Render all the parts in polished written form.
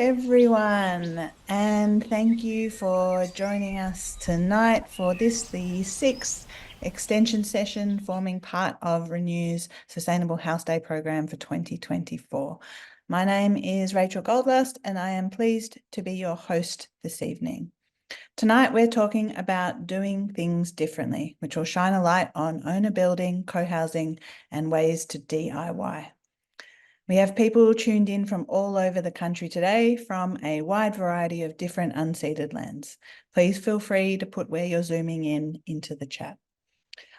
everyone, and thank you for joining us tonight for the sixth extension session forming part of Renew's Sustainable House Day program for 2024. My name is Rachel Goldlust, and I am pleased to be your host this evening. Tonight, we're talking about doing things differently, which will shine a light on owner building, co-housing, and ways to DIY. We have people tuned in from all over the country today from a wide variety of different unceded lands. Please feel free to put where you're zooming in into the chat.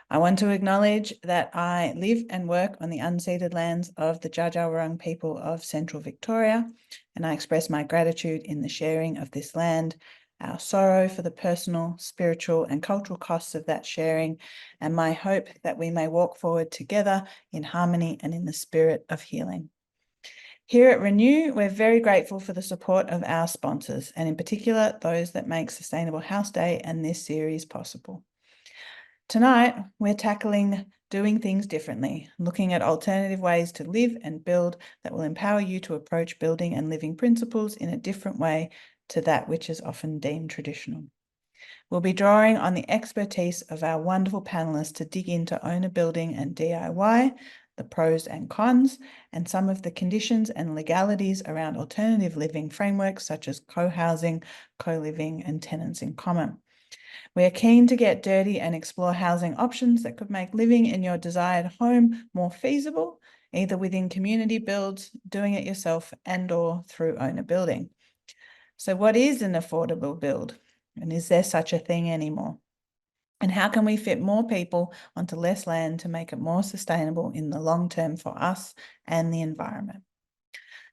I want to acknowledge that I live and work on the unceded lands of the Dja Dja Wurrung people of Central Victoria, and I express my gratitude in the sharing of this land, our sorrow for the personal, spiritual, and cultural costs of that sharing, and my hope that we may walk forward together in harmony and in the spirit of healing. Here at Renew, we're very grateful for the support of our sponsors, and in particular, those that make Sustainable House Day and this series possible. Tonight, we're tackling doing things differently, looking at alternative ways to live and build that will empower you to approach building and living principles in a different way to that which is often deemed traditional. We'll be drawing on the expertise of our wonderful panelists to dig into owner building and DIY, the pros and cons, and some of the conditions and legalities around alternative living frameworks such as co-housing, co-living, and tenants in common. We are keen to get dirty and explore housing options that could make living in your desired home more feasible, either within community builds, doing it yourself, and/or through owner building. So what is an affordable build? And is there such a thing anymore? And how can we fit more people onto less land to make it more sustainable in the long term for us and the environment?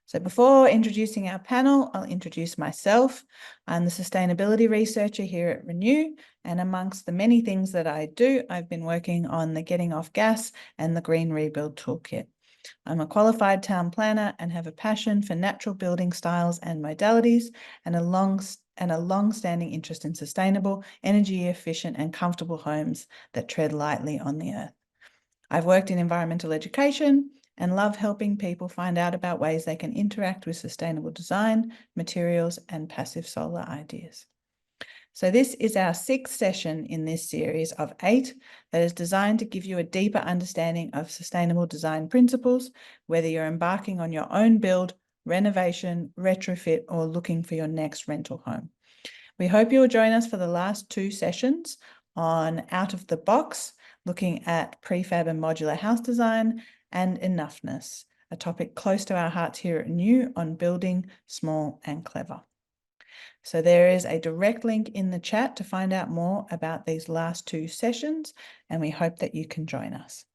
So before introducing our panel, I'll introduce myself. I'm the sustainability researcher here at Renew, and amongst the many things that I do, I've been working on the Getting Off Gas and the Green Rebuild Toolkit. I'm a qualified town planner and have a passion for natural building styles and modalities, and a long-standing interest in sustainable, energy-efficient and comfortable homes that tread lightly on the earth. I've worked in environmental education and love helping people find out about ways they can interact with sustainable design, materials, and passive solar ideas. So this is our sixth session in this series of 8 that is designed to give you a deeper understanding of sustainable design principles, whether you're embarking on your own build, renovation, retrofit, or looking for your next rental home. We hope you'll join us for the last 2 sessions on Out of the Box, looking at prefab and modular house design, and Enoughness, a topic close to our hearts here at New on building small and clever. So there is a direct link in the chat to find out more about these last 2 sessions, and we hope that you can join us.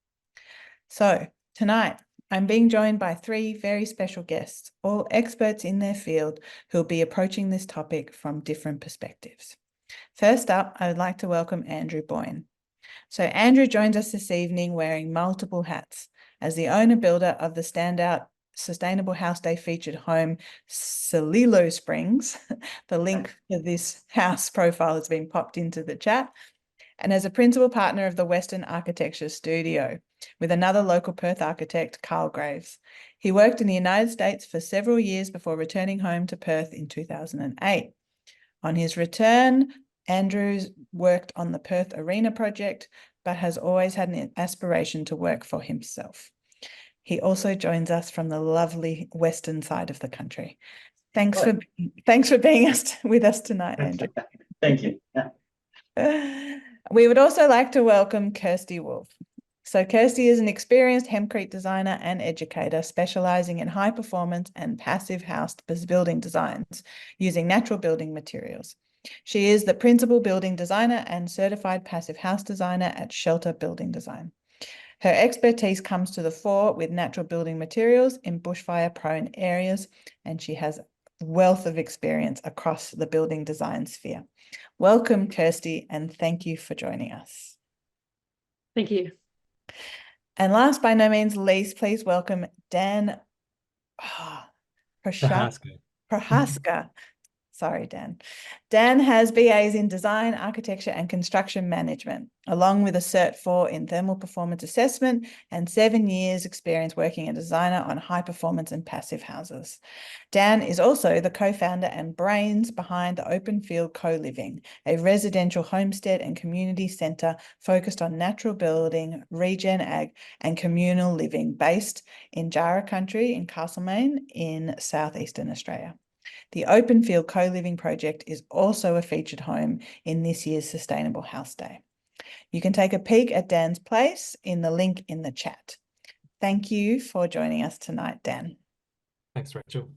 So tonight, I'm being joined by 3 very special guests, all experts in their field who'll be approaching this topic from different perspectives. First up, I would like to welcome Andrew Boyne. So Andrew joins us this evening wearing multiple hats as the owner-builder of the standout Sustainable House Day featured home, Celilo Springs. The link for this house profile has been popped into the chat. And as a principal partner of the Western Architecture Studio with another local Perth architect, Carl Graves. He worked in the United States for several years before returning home to Perth in 2008. On his return, Andrews worked on the Perth Arena project, but has always had an aspiration to work for himself. He also joins us from the lovely western side of the country. Thanks for being with us tonight, Andrew. Thank you. We would also like to welcome Kirsty Wolf. So Kirsty is an experienced hempcrete designer and educator specializing in high performance and passive house building designs using natural building materials. She is the principal building designer and certified passive house designer at Shelter Building Design. Her expertise comes to the fore with natural building materials in bushfire-prone areas, and she has a wealth of experience across the building design sphere. Welcome, Kirsty, and thank you for joining us. Thank you. And last by no means least, please welcome Dan Prohaska. Sorry, Dan. Dan has BAs in design, architecture, and construction management, along with a Cert 4 in thermal performance assessment and 7 years experience working as a designer on high performance and passive houses. Dan is also the co-founder and brains behind the Open Field Co-Living, a residential homestead and community centre focused on natural building, regen ag, and communal living based in Jarrah Country in Castlemaine in southeastern Australia. The Open Field Co-Living project is also a featured home in this year's Sustainable House Day. You can take a peek at Dan's place in the link in the chat. Thank you for joining us tonight, Dan. Thanks, Rachel.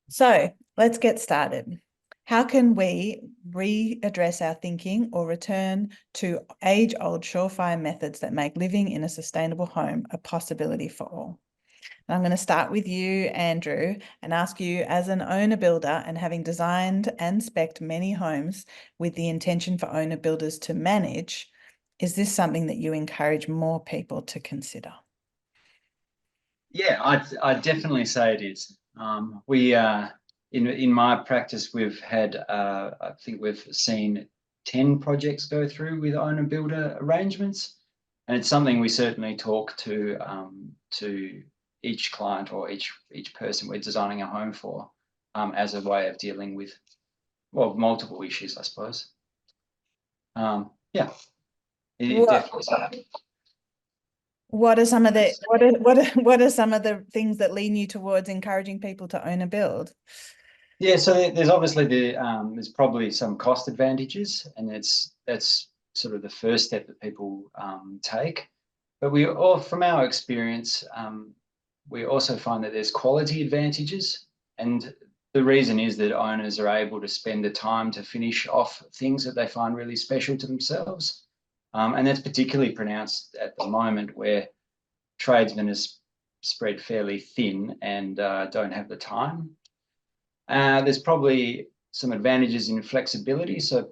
So let's get started. How can we readdress our thinking or return to age-old surefire methods that make living in a sustainable home a possibility for all? I'm going to start with you, Andrew, and ask you, as an owner builder and having designed and spec'd many homes with the intention for owner builders to manage, is this something that you encourage more people to consider? Yeah, I'd definitely say it is. In my practice, we've had I think we've seen 10 projects go through with owner builder arrangements, and it's something we certainly talk to each client or each person we're designing a home for as a way of dealing with, well, multiple issues, I suppose. Yeah, it definitely. What are some of the what are some of the things that lean you towards encouraging people to own a build? Yeah, so there's obviously there's probably some cost advantages, and that's sort of the first step that people take. But we all, from our experience, we also find that there's quality advantages, and the reason is that owners are able to spend the time to finish off things that they find really special to themselves, and that's particularly pronounced at the moment where tradesmen are spread fairly thin and don't have the time. There's probably some advantages in flexibility, so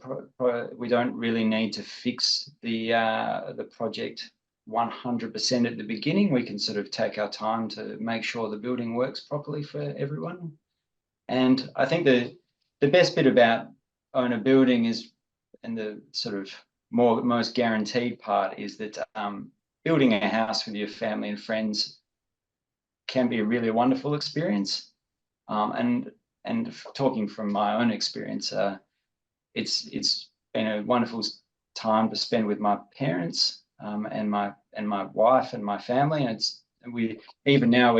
we don't really need to fix the project 100% at the beginning. We can sort of take our time to make sure the building works properly for everyone. And I think the best bit about owner building is, and the sort of most guaranteed part, is that building a house with your family and friends can be a really wonderful experience. And talking from my own experience, it's been a wonderful time to spend with my parents and my wife and my family. And we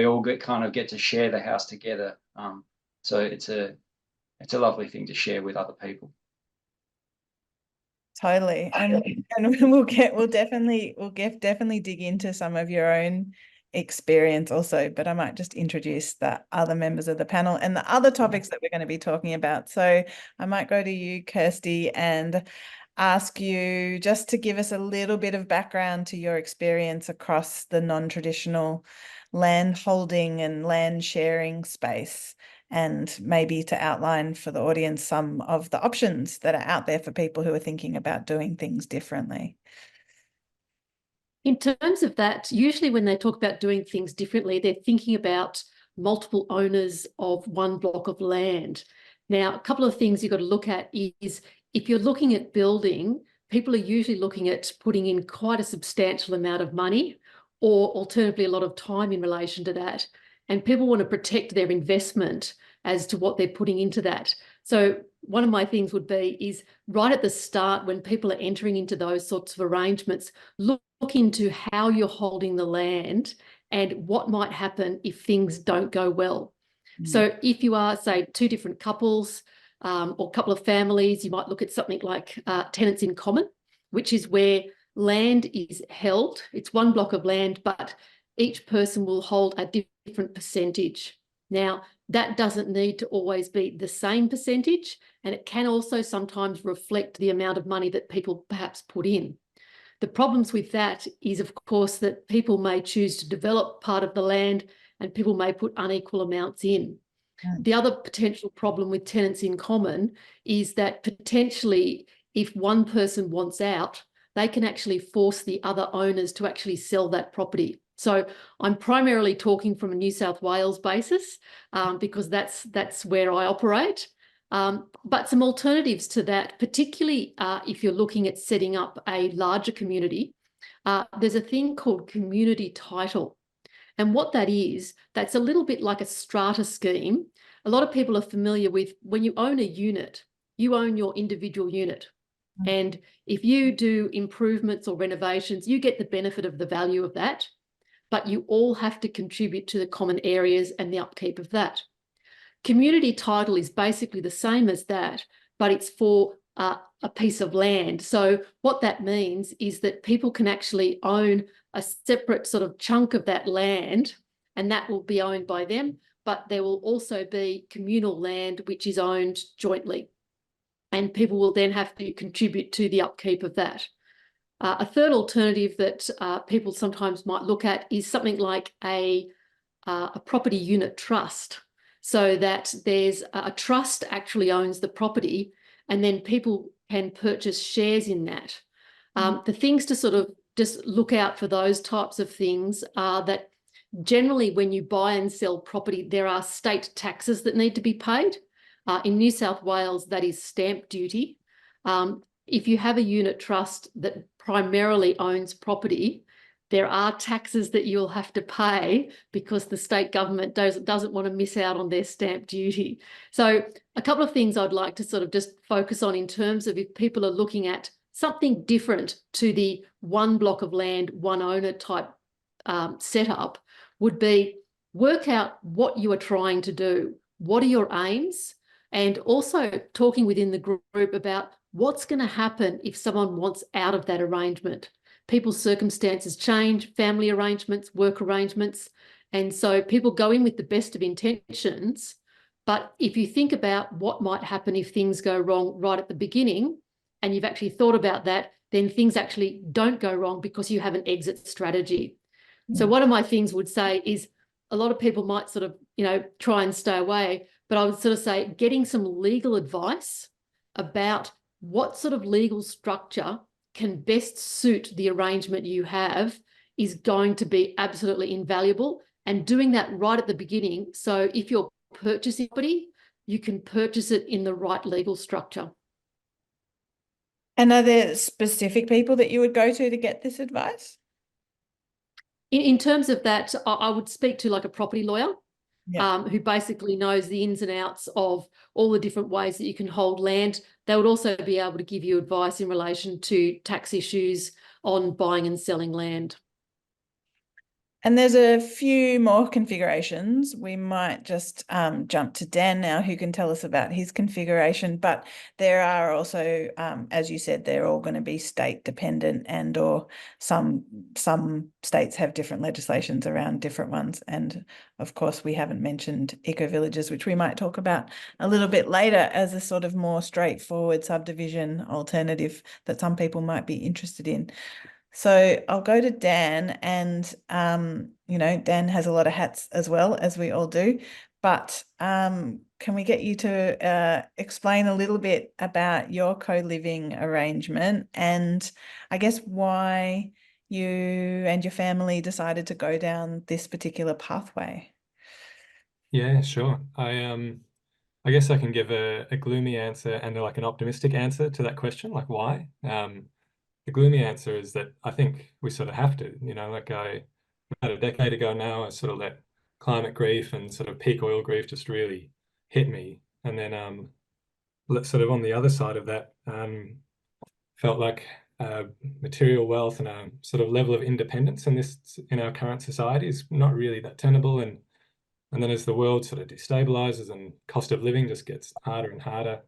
all get to share the house together. So it's a lovely thing to share with other people. Totally, and we'll definitely dig into some of your own experience also, but I might just introduce the other members of the panel and the other topics that we're going to be talking about. So I might go to you, Kirsty, and ask you just to give us a little bit of background to your experience across the non-traditional land holding and land sharing space, and maybe to outline for the audience some of the options that are out there for people who are thinking about doing things differently. In terms of that, usually when they talk about doing things differently, they're thinking about multiple owners of one block of land. Now, a couple of things you've got to look at is, if you're looking at building, people are usually looking at putting in quite a substantial amount of money, or alternatively a lot of time in relation to that. And people want to protect their investment as to what they're putting into that. So one of my things would be is right at the start, when people are entering into those sorts of arrangements, look into how you're holding the land and what might happen if things don't go well. So if you are, say, two different couples or a couple of families, you might look at something like tenants in common, which is where land is held. It's one block of land, but each person will hold a different percentage. Now, that doesn't need to always be the same percentage, and it can also sometimes reflect the amount of money that people perhaps put in. The problems with that is, of course, that people may choose to develop part of the land and people may put unequal amounts in. The other potential problem with tenants in common is that potentially if one person wants out, they can actually force the other owners to actually sell that property. So I'm primarily talking from a New South Wales basis because that's where I operate. But some alternatives to that, particularly if you're looking at setting up a larger community, there's a thing called community title. And what that is, that's a little bit like a strata scheme. A lot of people are familiar with when you own a unit, you own your individual unit. And if you do improvements or renovations, you get the benefit of the value of that, but you all have to contribute to the common areas and the upkeep of that. Community title is basically the same as that, but it's for a piece of land. So what that means is that people can actually own a separate sort of chunk of that land, and that will be owned by them, but there will also be communal land which is owned jointly, and people will then have to contribute to the upkeep of that. A third alternative that people sometimes might look at is something like a property unit trust, so that there's a trust actually owns the property, and then people can purchase shares in that. The things to sort of just look out for those types of things are that generally when you buy and sell property, there are state taxes that need to be paid. In New South Wales, that is stamp duty. If you have a unit trust that primarily owns property, there are taxes that you'll have to pay because the state government doesn't want to miss out on their stamp duty. So a couple of things I'd like to sort of just focus on in terms of if people are looking at something different to the one block of land, one owner type setup would be work out what you are trying to do. What are your aims? And also talking within the group about what's going to happen if someone wants out of that arrangement. People's circumstances change, family arrangements, work arrangements. And so people go in with the best of intentions. But if you think about what might happen if things go wrong right at the beginning, and you've actually thought about that, then things actually don't go wrong because you have an exit strategy. So one of my things would say is a lot of people might sort of, try and stay away, but I would sort of say getting some legal advice about what sort of legal structure can best suit the arrangement you have is going to be absolutely invaluable, and doing that right at the beginning. So if you're purchasing property, you can purchase it in the right legal structure. And are there specific people that you would go to get this advice? In terms of that, I would speak to like a property lawyer. Yeah. Who basically knows the ins and outs of all the different ways that you can hold land. They would also be able to give you advice in relation to tax issues on buying and selling land. And there's a few more configurations. We might just jump to Dan now, who can tell us about his configuration. But there are also, as you said, they're all going to be state dependent, and or some states have different legislations around different ones. And of course, we haven't mentioned eco-villages, which we might talk about a little bit later as a sort of more straightforward subdivision alternative that some people might be interested in. So I'll go to Dan, and Dan has a lot of hats as well, as we all do, but can we get you to explain a little bit about your co-living arrangement, and I guess why you and your family decided to go down this particular pathway? Yeah, sure. I guess I can give a gloomy answer and like an optimistic answer to that question, like why. The gloomy answer is that I think we sort of have to, like about a decade ago now, I sort of let climate grief and sort of peak oil grief just really hit me. And then sort of on the other side of that, felt like material wealth and a sort of level of independence in our current society is not really that tenable. And then as the world sort of destabilizes and cost of living just gets harder and harder,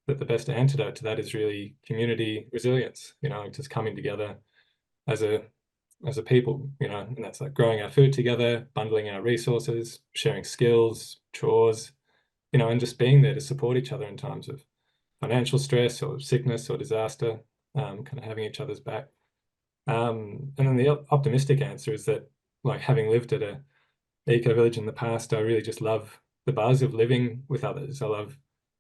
that the best antidote to that is really community resilience, just coming together as a people, and that's like growing our food together, bundling our resources, sharing skills, chores, and just being there to support each other in times of financial stress or sickness or disaster, kind of having each other's back. And then the optimistic answer is that, like, having lived at a eco-village in the past, I really just love the buzz of living with others. I love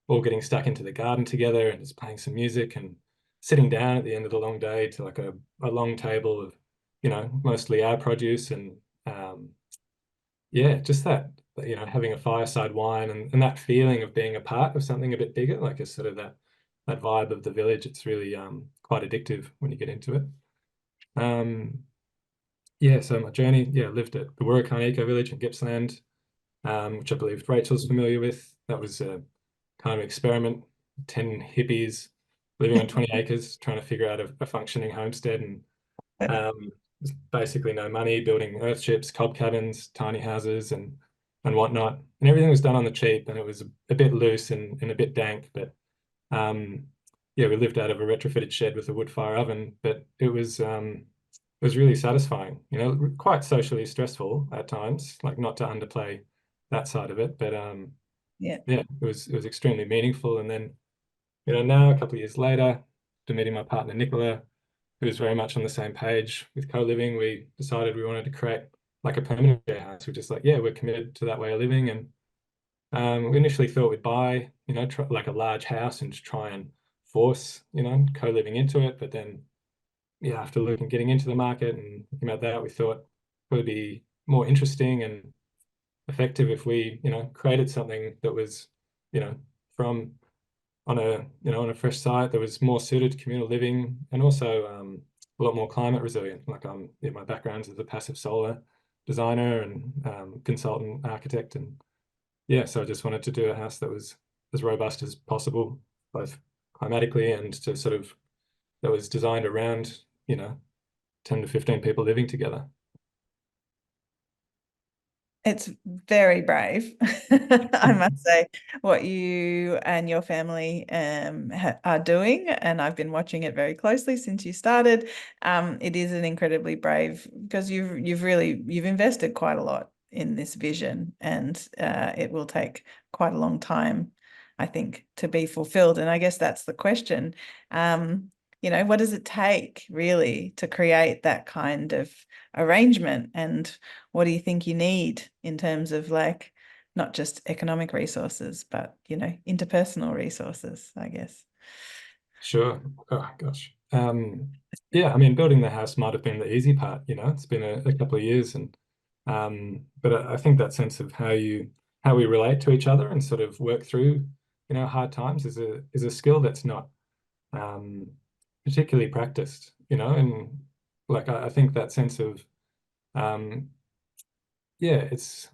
all getting stuck into the garden together and just playing some music and sitting down at the end of the long day to like a long table of, mostly our produce, and just that you know, having a fireside wine and that feeling of being a part of something a bit bigger, like a sort of that vibe of the village. It's really quite addictive when you get into it. Yeah, so my journey, yeah, lived at the Wurrakan Eco Village in Gippsland, which I believe Rachel's familiar with. That was a kind of experiment, 10 hippies living on 20 acres, trying to figure out a functioning homestead, and basically no money, building earthships, cob cabins, tiny houses, and whatnot. And everything was done on the cheap, and it was a bit loose and a bit dank. But yeah, we lived out of a retrofitted shed with a wood fire oven, but it was really satisfying. You know, quite socially stressful at times, like not to underplay that side of it, but Yeah. yeah, it was extremely meaningful. And then, you know, now a couple of years later, after meeting my partner Nicola, who was very much on the same page with co-living, we decided we wanted to create like a permanent share house. We're just like, yeah, we're committed to that way of living. And we initially thought we'd buy, you know, like a large house and try and force, you know, co-living into it. But then, yeah, after getting into the market and thinking about that, we thought it would be more interesting and effective if we, you know, created something that was, you know, from on a fresh site that was more suited to communal living, and also a lot more climate resilient. Like yeah, my background as a passive solar designer and consultant architect, and yeah, so I just wanted to do a house that was as robust as possible, both climatically and to sort of that was designed around, you know, 10 to 15 people living together. It's very brave, I must say, what you and your family are doing, and I've been watching it very closely since you started. It is an incredibly brave, because you've invested quite a lot in this vision, and it will take quite a long time, I think, to be fulfilled. And I guess that's the question. You know, what does it take really to create that kind of arrangement, and what do you think you need in terms of, like, not just economic resources, but, you know, interpersonal resources, I guess? Sure. Oh gosh. Yeah, I mean, building the house might have been the easy part, you know. It's been a couple of years, and but I think that sense of how we relate to each other and sort of work through, you know, hard times is a skill that's not particularly practiced, you know. And like I think that sense of yeah, it's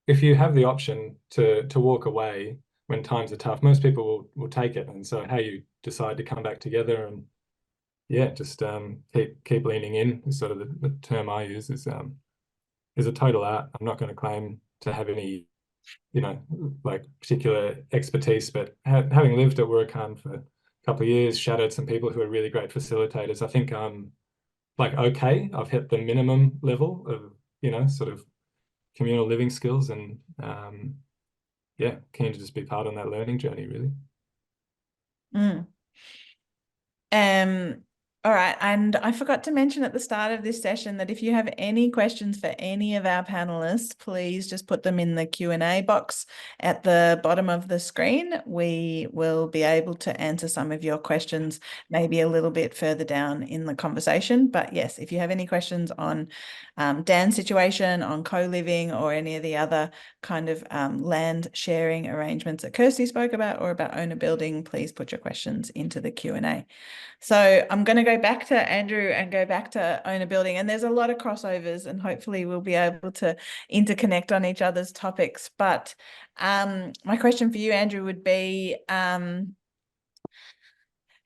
if you have the option to walk away when times are tough, most people will take it. And so how you decide to come back together and yeah, just keep leaning in is sort of the term I use is a total art. I'm not going to claim to have any, you know, like particular expertise, but having lived at Wurrakan for a couple of years, shadowed some people who are really great facilitators, I think I'm like, okay, I've hit the minimum level of, you know, sort of communal living skills, and yeah, keen to just be part on that learning journey, really. All right, and I forgot to mention at the start of this session that if you have any questions for any of our panelists, please just put them in the Q&A box at the bottom of the screen. We will be able to answer some of your questions maybe a little bit further down in the conversation. But yes, if you have any questions on Dan's situation, on co-living, or any of the other kind of land sharing arrangements that Kirsty spoke about, or about owner building, please put your questions into the Q&A. So I'm going to go back to Andrew and go back to owner building, and there's a lot of crossovers, and hopefully we'll be able to interconnect on each other's topics. But my question for you, Andrew, would be,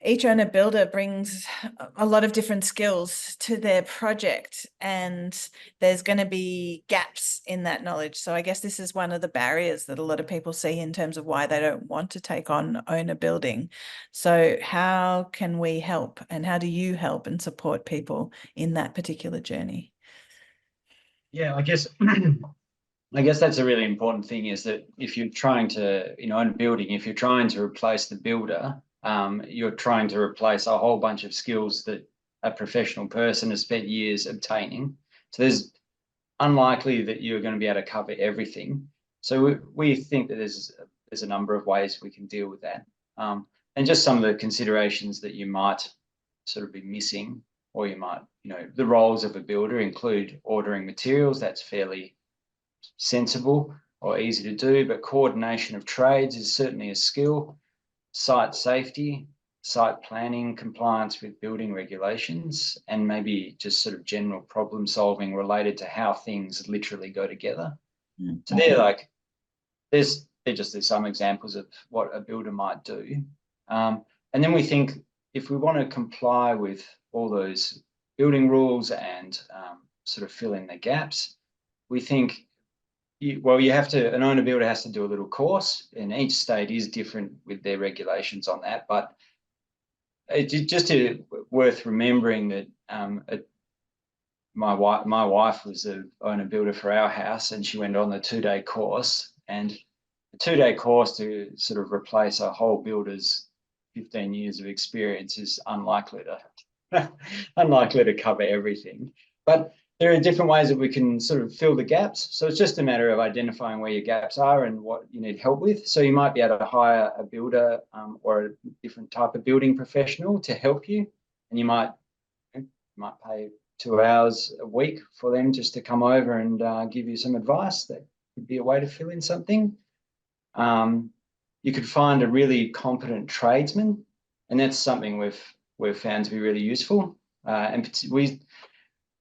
each owner builder brings a lot of different skills to their project, and there's going to be gaps in that knowledge. So I guess this is one of the barriers that a lot of people see in terms of why they don't want to take on owner building. So how can we help, and how do you help and support people in that particular journey? Yeah, I guess that's a really important thing, is that if you're trying to, you know, own a building, if you're trying to replace the builder, you're trying to replace a whole bunch of skills that a professional person has spent years obtaining. So there's unlikely that you're going to be able to cover everything. So we think that there's a number of ways we can deal with that. And just some of the considerations that you might sort of be missing, or you might, you know, the roles of a builder include ordering materials. That's fairly sensible. or easy to do, but coordination of trades is certainly a skill. Site safety, site planning, compliance with building regulations, and maybe just sort of general problem solving related to how things literally go together. So they're just some examples of what a builder might do. And then we think if we want to comply with all those building rules and sort of fill in the gaps, we think, an owner builder has to do a little course, and each state is different with their regulations on that. But it's just worth remembering that my wife was the owner builder for our house, and she went on the 2-day course. And a 2-day course to sort of replace a whole builder's 15 years of experience is unlikely to cover everything. But there are different ways that we can sort of fill the gaps. So it's just a matter of identifying where your gaps are and what you need help with. So you might be able to hire a builder or a different type of building professional to help you. And you might pay 2 hours a week for them just to come over and give you some advice. That could be a way to fill in something. You could find a really competent tradesman, and that's something we've found to be really useful. And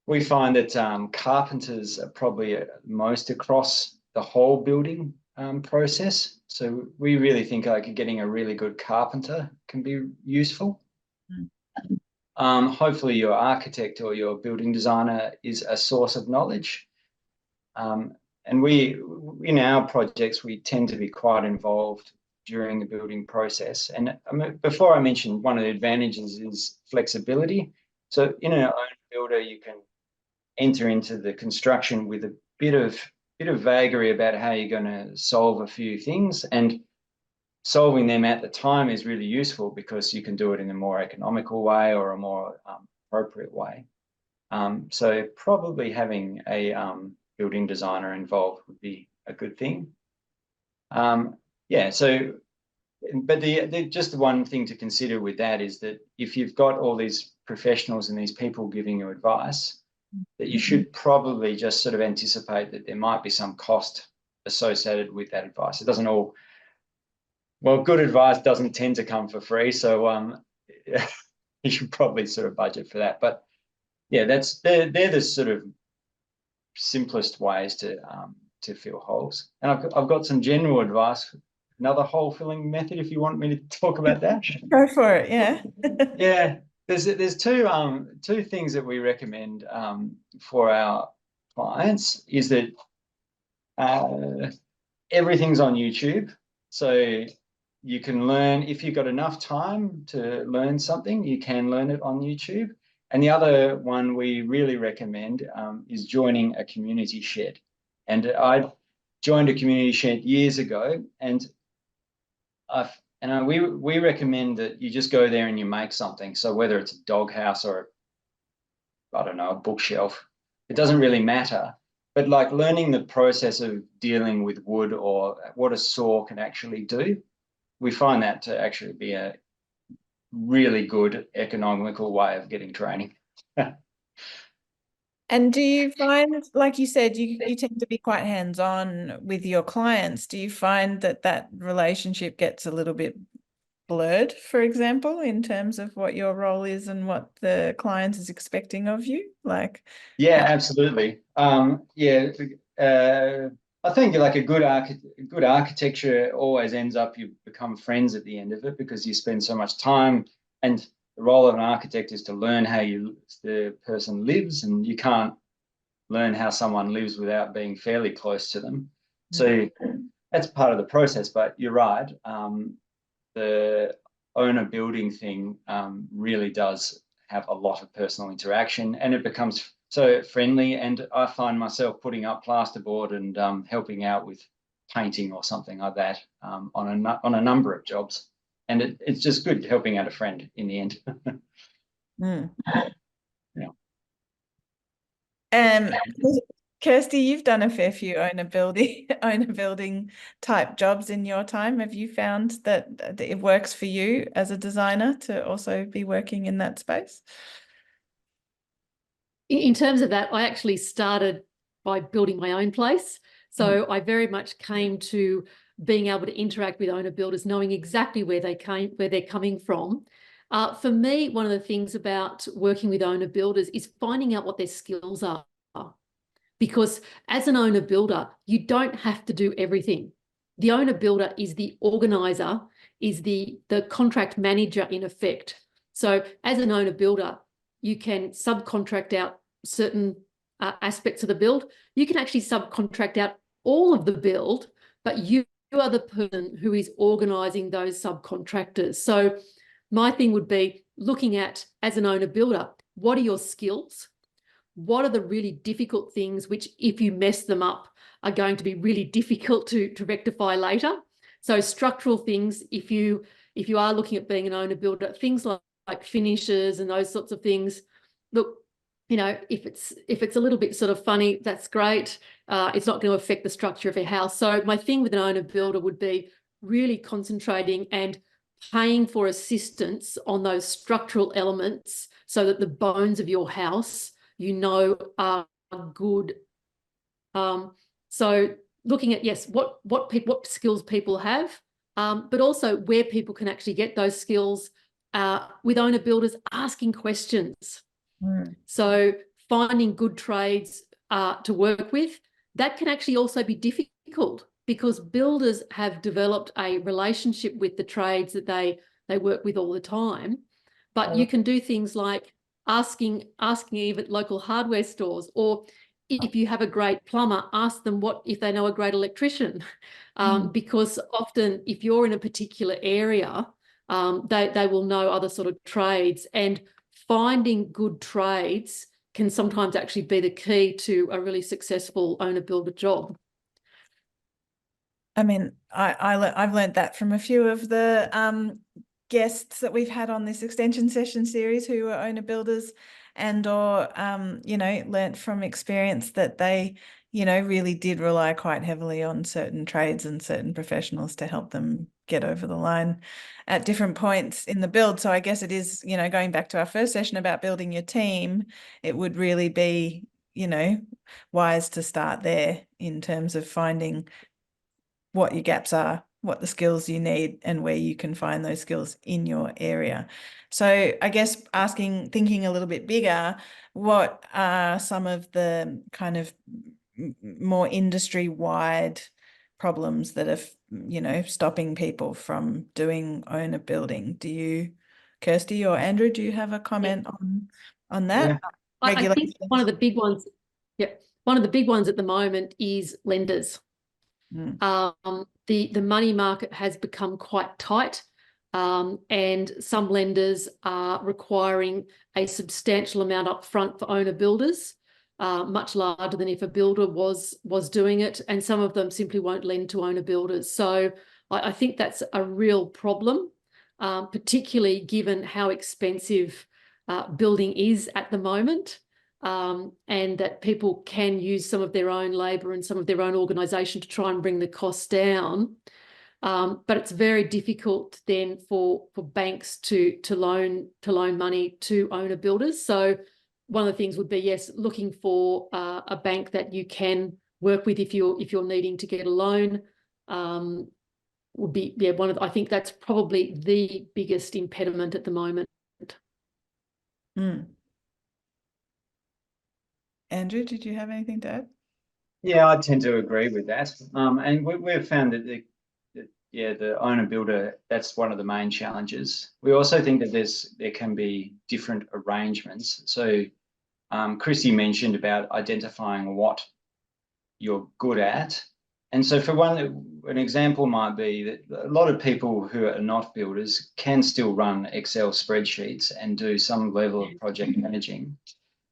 we find that carpenters are probably most across the whole building process. So we really think like getting a really good carpenter can be useful. Hopefully your architect or your building designer is a source of knowledge. And in our projects, we tend to be quite involved during the building process. And before I mentioned, one of the advantages is flexibility. So in an own builder, you can enter into the construction with a bit of vagary about how you're going to solve a few things, and solving them at the time is really useful because you can do it in a more economical way or a more appropriate way. So probably having a building designer involved would be a good thing. But just the one thing to consider with that is that if you've got all these professionals and these people giving you advice, that you should probably just sort of anticipate that there might be some cost associated with that advice. It doesn't all, well, good advice doesn't tend to come for free. So you should probably sort of budget for that. But yeah, they're the sort of simplest ways to fill holes. And I've got some general advice, another hole filling method if you want me to talk about that. Go for it, yeah. Yeah. There's two things that we recommend for our clients is that everything's on YouTube. So you can learn, if you've got enough time to learn something, you can learn it on YouTube. And the other one we really recommend is joining a community shed. And I joined a community shed years ago, and we recommend that you just go there and you make something. So whether it's a doghouse or I don't know, a bookshelf, it doesn't really matter. But like learning the process of dealing with wood or what a saw can actually do, we find that to actually be a really good economical way of getting training. And do you find, like you said, you tend to be quite hands-on with your clients. Do you find that relationship gets a little bit blurred, for example, in terms of what your role is and what the client is expecting of you? Yeah, absolutely. I think like a good architecture always ends up, you become friends at the end of it because you spend so much time, and the role of an architect is to learn how the person lives, and you can't learn how someone lives without being fairly close to them. So that's part of the process, but you're right. The owner building thing really does have a lot of personal interaction, and it becomes so friendly. And I find myself putting up plasterboard and helping out with painting or something like that on a number of jobs. And it's just good helping out a friend in the end. Yeah. Kirsty, you've done a fair few owner building type jobs in your time. Have you found that it works for you as a designer to also be working in that space? In terms of that, I actually started by building my own place. So I very much came to being able to interact with owner builders, knowing exactly where they're coming from. For me, one of the things about working with owner builders is finding out what their skills are. Because as an owner builder, you don't have to do everything. The owner builder is the organizer, is the contract manager in effect. So as an owner builder, you can subcontract out certain aspects of the build. You can actually subcontract out all of the build, but you are the person who is organizing those subcontractors. So my thing would be looking at, as an owner builder, what are your skills? What are the really difficult things which, if you mess them up, are going to be really difficult to rectify later? So structural things, if you are looking at being an owner builder, things like finishes and those sorts of things, look, you know, if it's a little bit sort of funny, that's great. It's not going to affect the structure of your house. So my thing with an owner builder would be really concentrating and paying for assistance on those structural elements so that the bones of your house, you know, are good. So looking at, yes, what skills people have, but also where people can actually get those skills, with owner builders asking questions. So finding good trades to work with, that can actually also be difficult because builders have developed a relationship with the trades that they work with all the time. But you can do things like asking even local hardware stores, or if you have a great plumber, ask them if they know a great electrician, because often if you're in a particular area, they will know other sort of trades, and finding good trades can sometimes actually be the key to a really successful owner builder job. I mean, I've learned that from a few of the guests that we've had on this extension session series who are owner builders, and or you know, learnt from experience that they, you know, really did rely quite heavily on certain trades and certain professionals to help them get over the line at different points in the build. So I guess it is, you know, going back to our first session about building your team, it would really be, you know, wise to start there in terms of finding what your gaps are, what the skills you need, and where you can find those skills in your area. So I guess thinking a little bit bigger, what are some of the kind of more industry-wide problems that are, you know, stopping people from doing owner building? Do you, Kirsty or Andrew, do you have a comment on that? Yeah. I think one of the big ones, one of the big ones at the moment is lenders. The money market has become quite tight, and some lenders are requiring a substantial amount up front for owner builders, much larger than if a builder was doing it, and some of them simply won't lend to owner builders. So I think that's a real problem, particularly given how expensive building is at the moment. And that people can use some of their own labour and some of their own organisation to try and bring the costs down. But it's very difficult then for banks to loan money to owner builders. So one of the things would be, yes, looking for a bank that you can work with if you're needing to get a loan. Would be, I think that's probably the biggest impediment at the moment. Andrew, did you have anything to add? Yeah, I tend to agree with that. And we've found that the owner builder, that's one of the main challenges. We also think that there can be different arrangements. So Chrissy mentioned about identifying what you're good at. And so for an example might be that a lot of people who are not builders can still run Excel spreadsheets and do some level of project managing.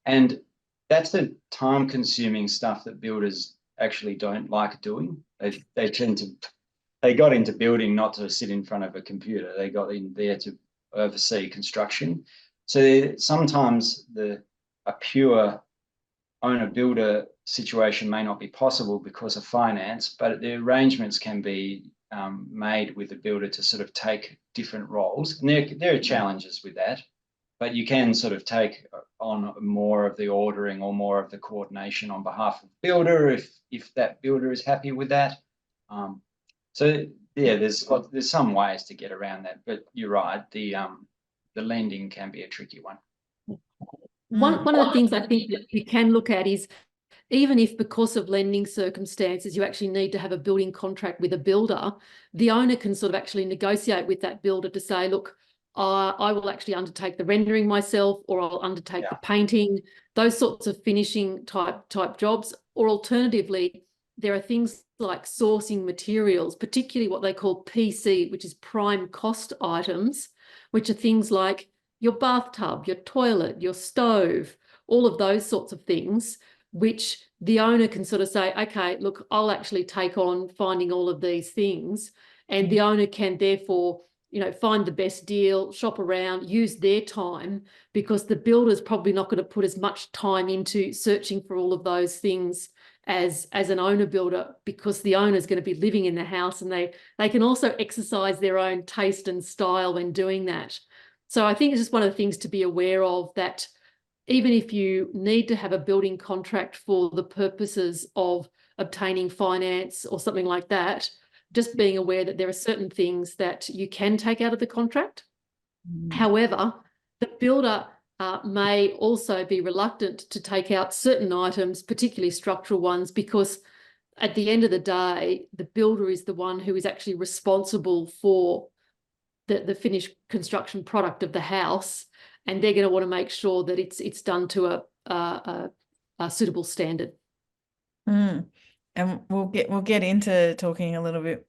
And that's the time-consuming stuff that builders actually don't like doing. They got into building not to sit in front of a computer. They got in there to oversee construction. So sometimes a pure owner-builder situation may not be possible because of finance, but the arrangements can be made with the builder to sort of take different roles. And there are challenges with that. but you can sort of take on more of the ordering or more of the coordination on behalf of the builder if that builder is happy with that. So yeah, there's some ways to get around that, but you're right, the lending can be a tricky one. One of the things I think that you can look at is, even if because of lending circumstances, you actually need to have a building contract with a builder, the owner can sort of actually negotiate with that builder to say, look, I will actually undertake the rendering myself, or I'll undertake the painting, those sorts of finishing type jobs. Or alternatively, there are things like sourcing materials, particularly what they call PC, which is prime cost items, which are things like your bathtub, your toilet, your stove, all of those sorts of things, which the owner can sort of say, okay, look, I'll actually take on finding all of these things. And the owner can therefore, find the best deal, shop around, use their time, because the builder's probably not going to put as much time into searching for all of those things as an owner builder, because the owner's going to be living in the house, and they can also exercise their own taste and style when doing that. So I think it's just one of the things to be aware of, that even if you need to have a building contract for the purposes of obtaining finance or something like that, just being aware that there are certain things that you can take out of the contract. However, the builder may also be reluctant to take out certain items, particularly structural ones, because at the end of the day, the builder is the one who is actually responsible for the finished construction product of the house, and they're going to want to make sure that it's done to a suitable standard. And we'll get into talking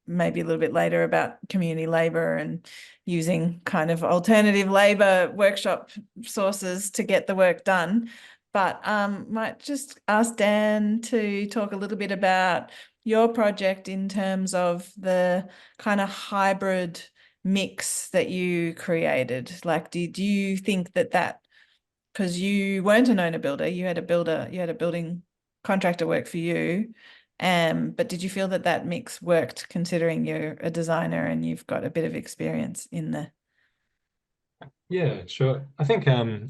maybe a little bit later about community labour and using kind of alternative labour workshop sources to get the work done. But might just ask Dan to talk a little bit about your project in terms of the kind of hybrid mix that you created. Like, do you think that because you weren't an owner builder, you had a building contractor work for you, but did you feel that mix worked, considering you're a designer and you've got a bit of experience in the... Yeah, sure. I think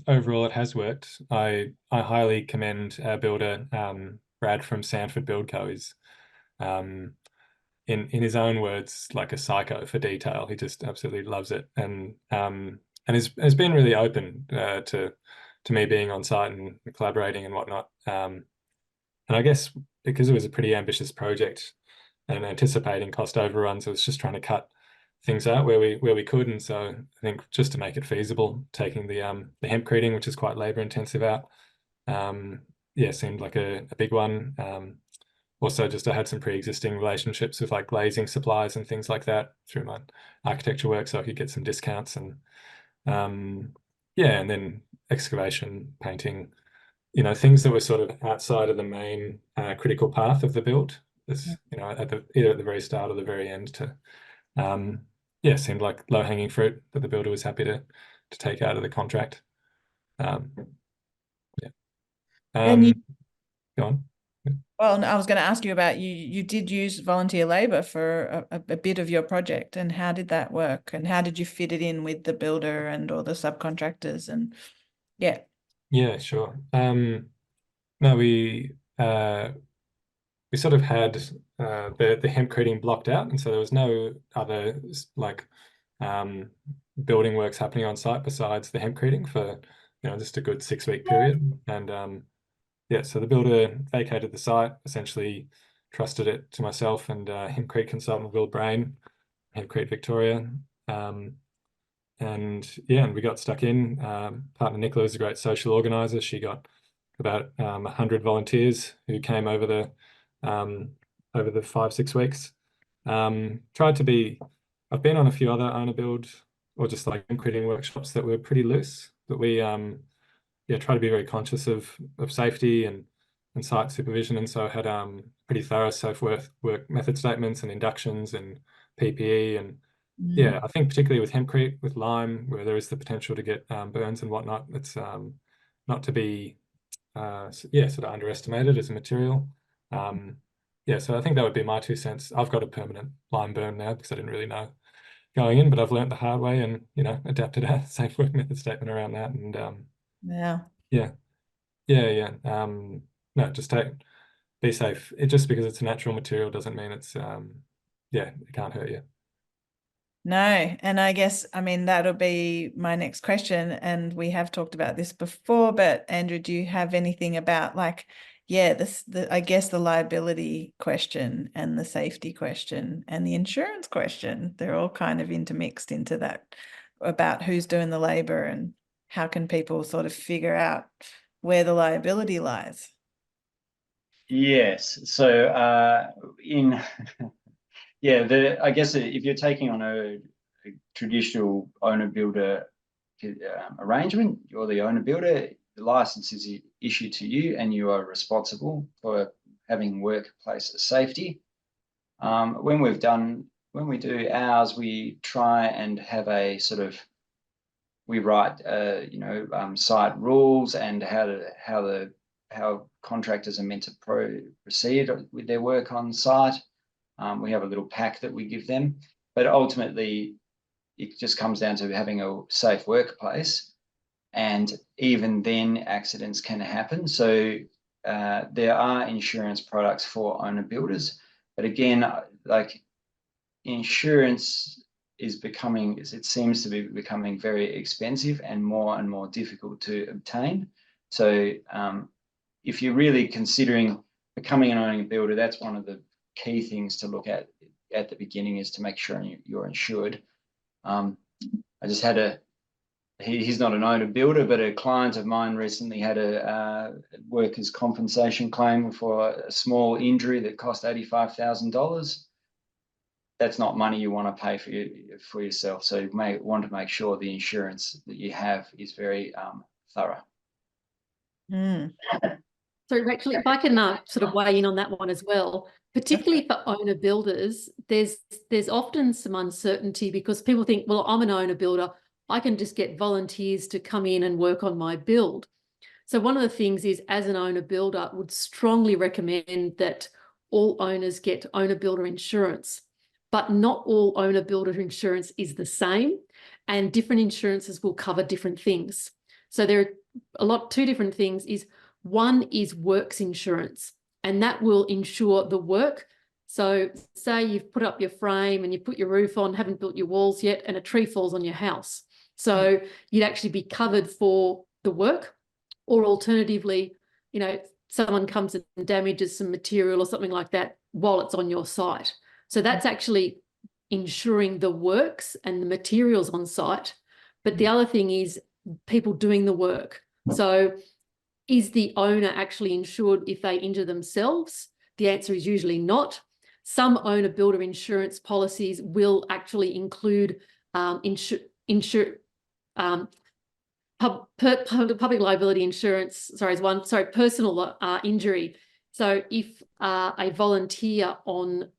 overall it has worked. I highly commend our builder, Brad from Sanford Build Co. Is in his own words, like a psycho for detail. He just absolutely loves it, and has been really open to me being on site and collaborating and whatnot. And I guess because it was a pretty ambitious project and anticipating cost overruns, I was just trying to cut things out where we could. And so I think just to make it feasible, taking the hempcreting, which is quite labor intensive, out, seemed like a big one. Also, just I had some pre-existing relationships with like glazing suppliers and things like that through my architecture work, so I could get some discounts. And and then excavation, painting, things that were sort of outside of the main critical path of the build. This, either at the very start or the very end, to seemed like low-hanging fruit that the builder was happy to take out of the contract. Go on. Well, I was going to ask you about, you did use volunteer labour for a bit of your project, and how did that work, and how did you fit it in with the builder and all the subcontractors? And yeah, sure. No, we sort of had the hempcreting blocked out, and so there was no other like building works happening on site besides the hempcreting for just a good 6-week period. And so the builder vacated the site, essentially trusted it to myself and hempcrete consultant Will Brain, Hempcrete Victoria. And we got stuck in. Partner Nicola was a great social organizer. She got about 100 volunteers who came over the 5-6 weeks. I've been on a few other owner build or just like hempcreting workshops that were pretty loose, but we try to be very conscious of safety and site supervision. And so I had pretty thorough safe work method statements and inductions and PPE. And I think particularly with hempcrete, with lime, where there is the potential to get burns and whatnot, it's not to be sort of underestimated as a material. So I think that would be my 2 cents. I've got a permanent lime burn now because I didn't really know going in, but I've learnt the hard way and, you know, adapted a safe work method statement around that. And Yeah. yeah. No, just be safe. It just because it's a natural material doesn't mean it's it can't hurt you. No, and I guess, I mean, that'll be my next question. And we have talked about this before, but Andrew, do you have anything about like, yeah, I guess the liability question and the safety question and the insurance question, they're all kind of intermixed into that about who's doing the labor and how can people sort of figure out where the liability lies? Yes. So I guess if you're taking on a traditional owner builder arrangement, you're the owner builder, the license is issued to you and you are responsible for having workplace safety. When we do ours, we try and have a sort of, we write site rules and how contractors are meant to proceed with their work on site. We have a little pack that we give them, but ultimately it just comes down to having a safe workplace. And even then accidents can happen. So there are insurance products for owner builders, but again, like insurance is becoming, it seems to be becoming very expensive and more difficult to obtain. So if you're really considering becoming an owner builder, that's one of the key things to look at the beginning, is to make sure you're insured. I just had he's not an owner builder, but a client of mine recently had a workers' compensation claim for a small injury that cost $85,000. That's not money you want to pay for yourself. So you may want to make sure the insurance that you have is very thorough. Mm. So actually, if I can sort of weigh in on that one as well, particularly for owner builders, there's often some uncertainty because people think, well, I'm an owner builder, I can just get volunteers to come in and work on my build. So one of the things is, as an owner builder, would strongly recommend that all owners get owner builder insurance, but not all owner builder insurance is the same, and different insurances will cover different things. So there are two different things. One is works insurance, and that will insure the work. So say you've put up your frame and you put your roof on, haven't built your walls yet, and a tree falls on your house. So you'd actually be covered for the work, or alternatively, you know, someone comes and damages some material or something like that while it's on your site. So that's actually insuring the works and the materials on site. But the other thing is people doing the work. So is the owner actually insured if they injure themselves? The answer is usually not. Some owner builder insurance policies will actually include public liability insurance, personal injury. So if a volunteer on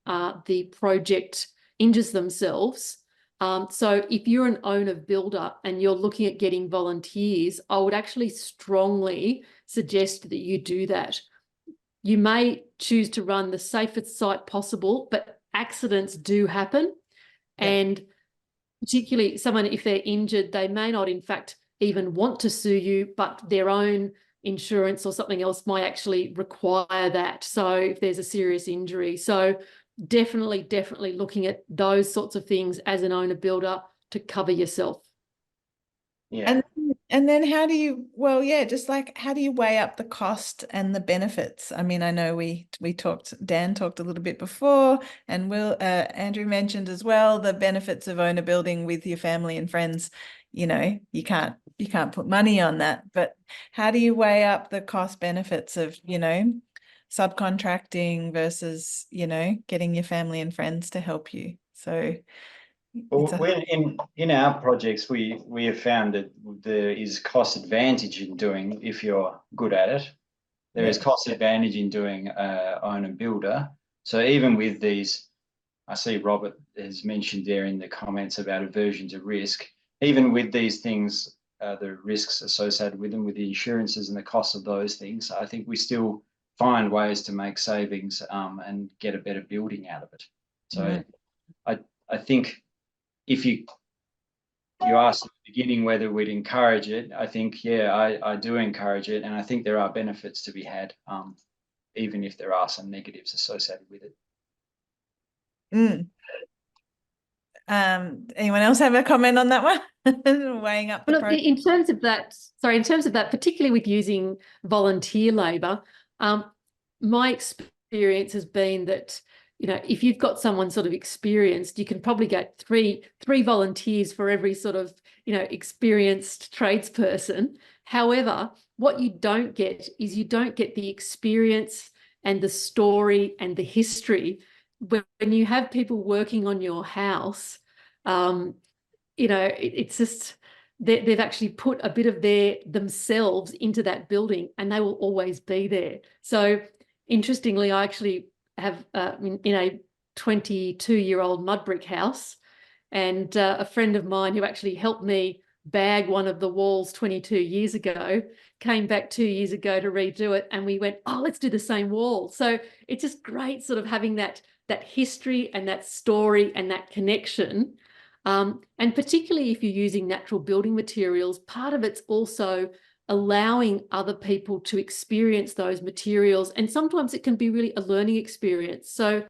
the project injures themselves, so if you're an owner builder and you're looking at getting volunteers, I would actually strongly suggest that you do that. You may choose to run the safest site possible, but accidents do happen. Yeah. And particularly someone, if they're injured, they may not in fact even want to sue you, but their own insurance or something else might actually require that. So if there's a serious injury. So definitely looking at those sorts of things as an owner builder to cover yourself. Yeah. And then how do you, well, yeah, just like how do you weigh up the cost and the benefits? I mean, I know Dan talked a little bit before, and Andrew mentioned as well the benefits of owner building with your family and friends. You know, you can't put money on that, but how do you weigh up the cost benefits of, you know, subcontracting versus, you know, getting your family and friends to help you? So well, in our projects, we have found that there is cost advantage in doing, if you're good at it, there is cost advantage in doing owner builder. So even with these, I see Robert has mentioned there in the comments about aversion to risk, even with these things, the risks associated with them, with the insurances and the cost of those things, I think we still find ways to make savings and get a better building out of it. So I think if you asked at the beginning whether we'd encourage it, I think, yeah, I do encourage it. And I think there are benefits to be had, even if there are some negatives associated with it. Mm. Anyone else have a comment on that one? Weighing up the Well, pros. in terms of that, particularly with using volunteer labour, my experience has been that, you know, if you've got someone sort of experienced, you can probably get three volunteers for every sort of, you know, experienced tradesperson. However, what you don't get is you don't get the experience and the story and the history. When you have people working on your house, you know, it's just they've actually put a bit of themselves into that building, and they will always be there. So interestingly, I actually have in a 22-year-old mud brick house, and a friend of mine who actually helped me bag one of the walls 22 years ago came back 2 years ago to redo it, and we went, oh, let's do the same wall. So it's just great sort of having that history and that story and that connection. And particularly if you're using natural building materials, part of it's also allowing other people to experience those materials. And sometimes it can be really a learning experience. So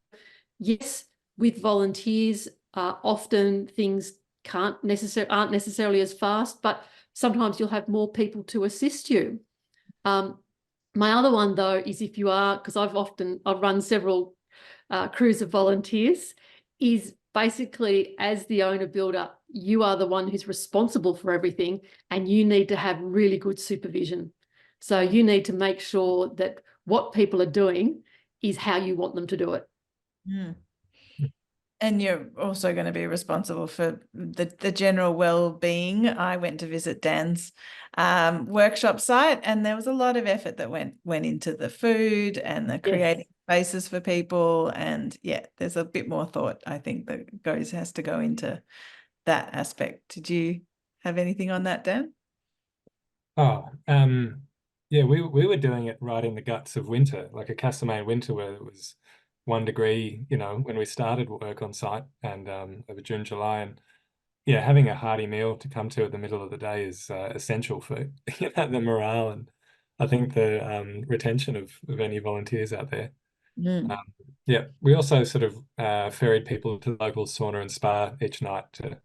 yes, with volunteers, often things aren't necessarily as fast, but sometimes you'll have more people to assist you. My other one, though, is if you are, because I've run several crews of volunteers, is basically as the owner builder, you are the one who's responsible for everything, and you need to have really good supervision. So you need to make sure that what people are doing is how you want them to do it. Mm. And you're also going to be responsible for the general well-being. I went to visit Dan's workshop site, and there was a lot of effort that went into the food and the creating spaces for people. And yeah, there's a bit more thought, I think, that has to go into that aspect. Did you have anything on that, Dan? Oh, yeah, we were doing it right in the guts of winter, like a Castlemaine winter where it was 1 degree, you know, when we started work on site, and over June, July, and yeah, having a hearty meal to come to at the middle of the day is essential for you know, the morale, and I think the retention of any volunteers out there. Mm. Yeah, we also sort of ferried people to the local sauna and spa each night to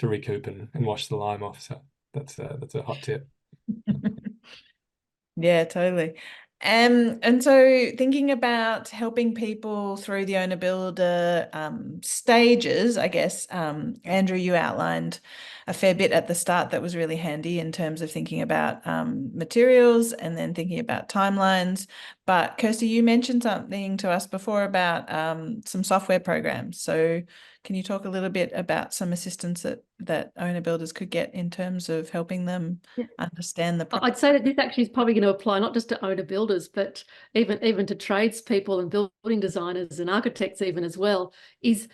recoup and wash the lime off. So that's a hot tip. Yeah, totally. And so thinking about helping people through the owner builder stages, I guess, Andrew, you outlined a fair bit at the start that was really handy in terms of thinking about materials and then thinking about timelines. But Kirsty, you mentioned something to us before about some software programs. So can you talk a little bit about some assistance that owner builders could get in terms of helping them understand the process? I'd say that this actually is probably going to apply not just to owner builders, but even to tradespeople and building designers and architects even as well, is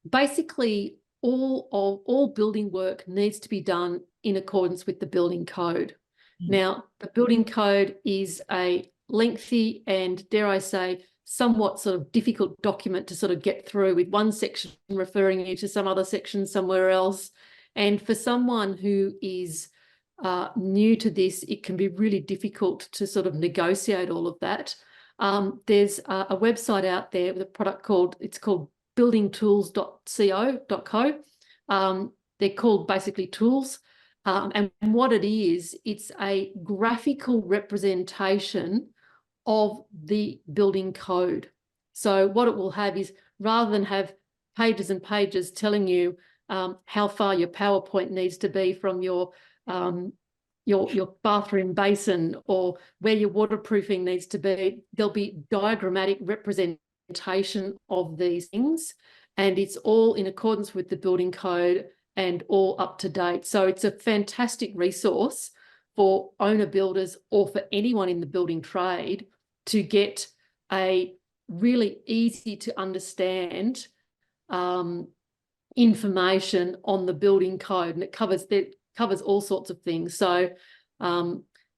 basically all building work needs to be done in accordance with the building code. Now, the building code is a lengthy and, dare I say, somewhat sort of difficult document to sort of get through, with one section referring you to some other section somewhere else. And for someone who is new to this, it can be really difficult to sort of negotiate all of that. There's a website out there with a product called buildingtools.co.co. They're called basically tools. And what it is, it's a graphical representation of the building code. So what it will have is, rather than have pages and pages telling you how far your PowerPoint needs to be from your bathroom basin or where your waterproofing needs to be, there'll be diagrammatic representation of these things, and it's all in accordance with the building code and all up to date. So it's a fantastic resource for owner builders or for anyone in the building trade to get a really easy to understand information on the building code, and it covers all sorts of things. So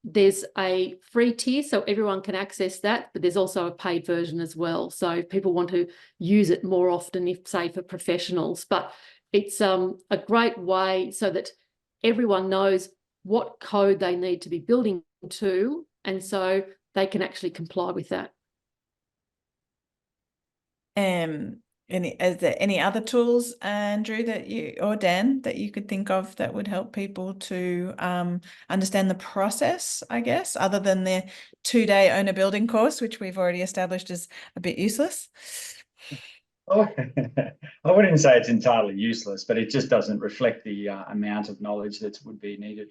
there's a free tier, so everyone can access that, but there's also a paid version as well. So if people want to use it more often, if say for professionals, but it's a great way so that everyone knows what code they need to be building to, and so they can actually comply with that. Is there any other tools, Andrew, that you or Dan, that you could think of that would help people to understand the process, I guess, other than the 2-day owner building course, which we've already established is a bit useless? Oh, I wouldn't say it's entirely useless, but it just doesn't reflect the amount of knowledge that would be needed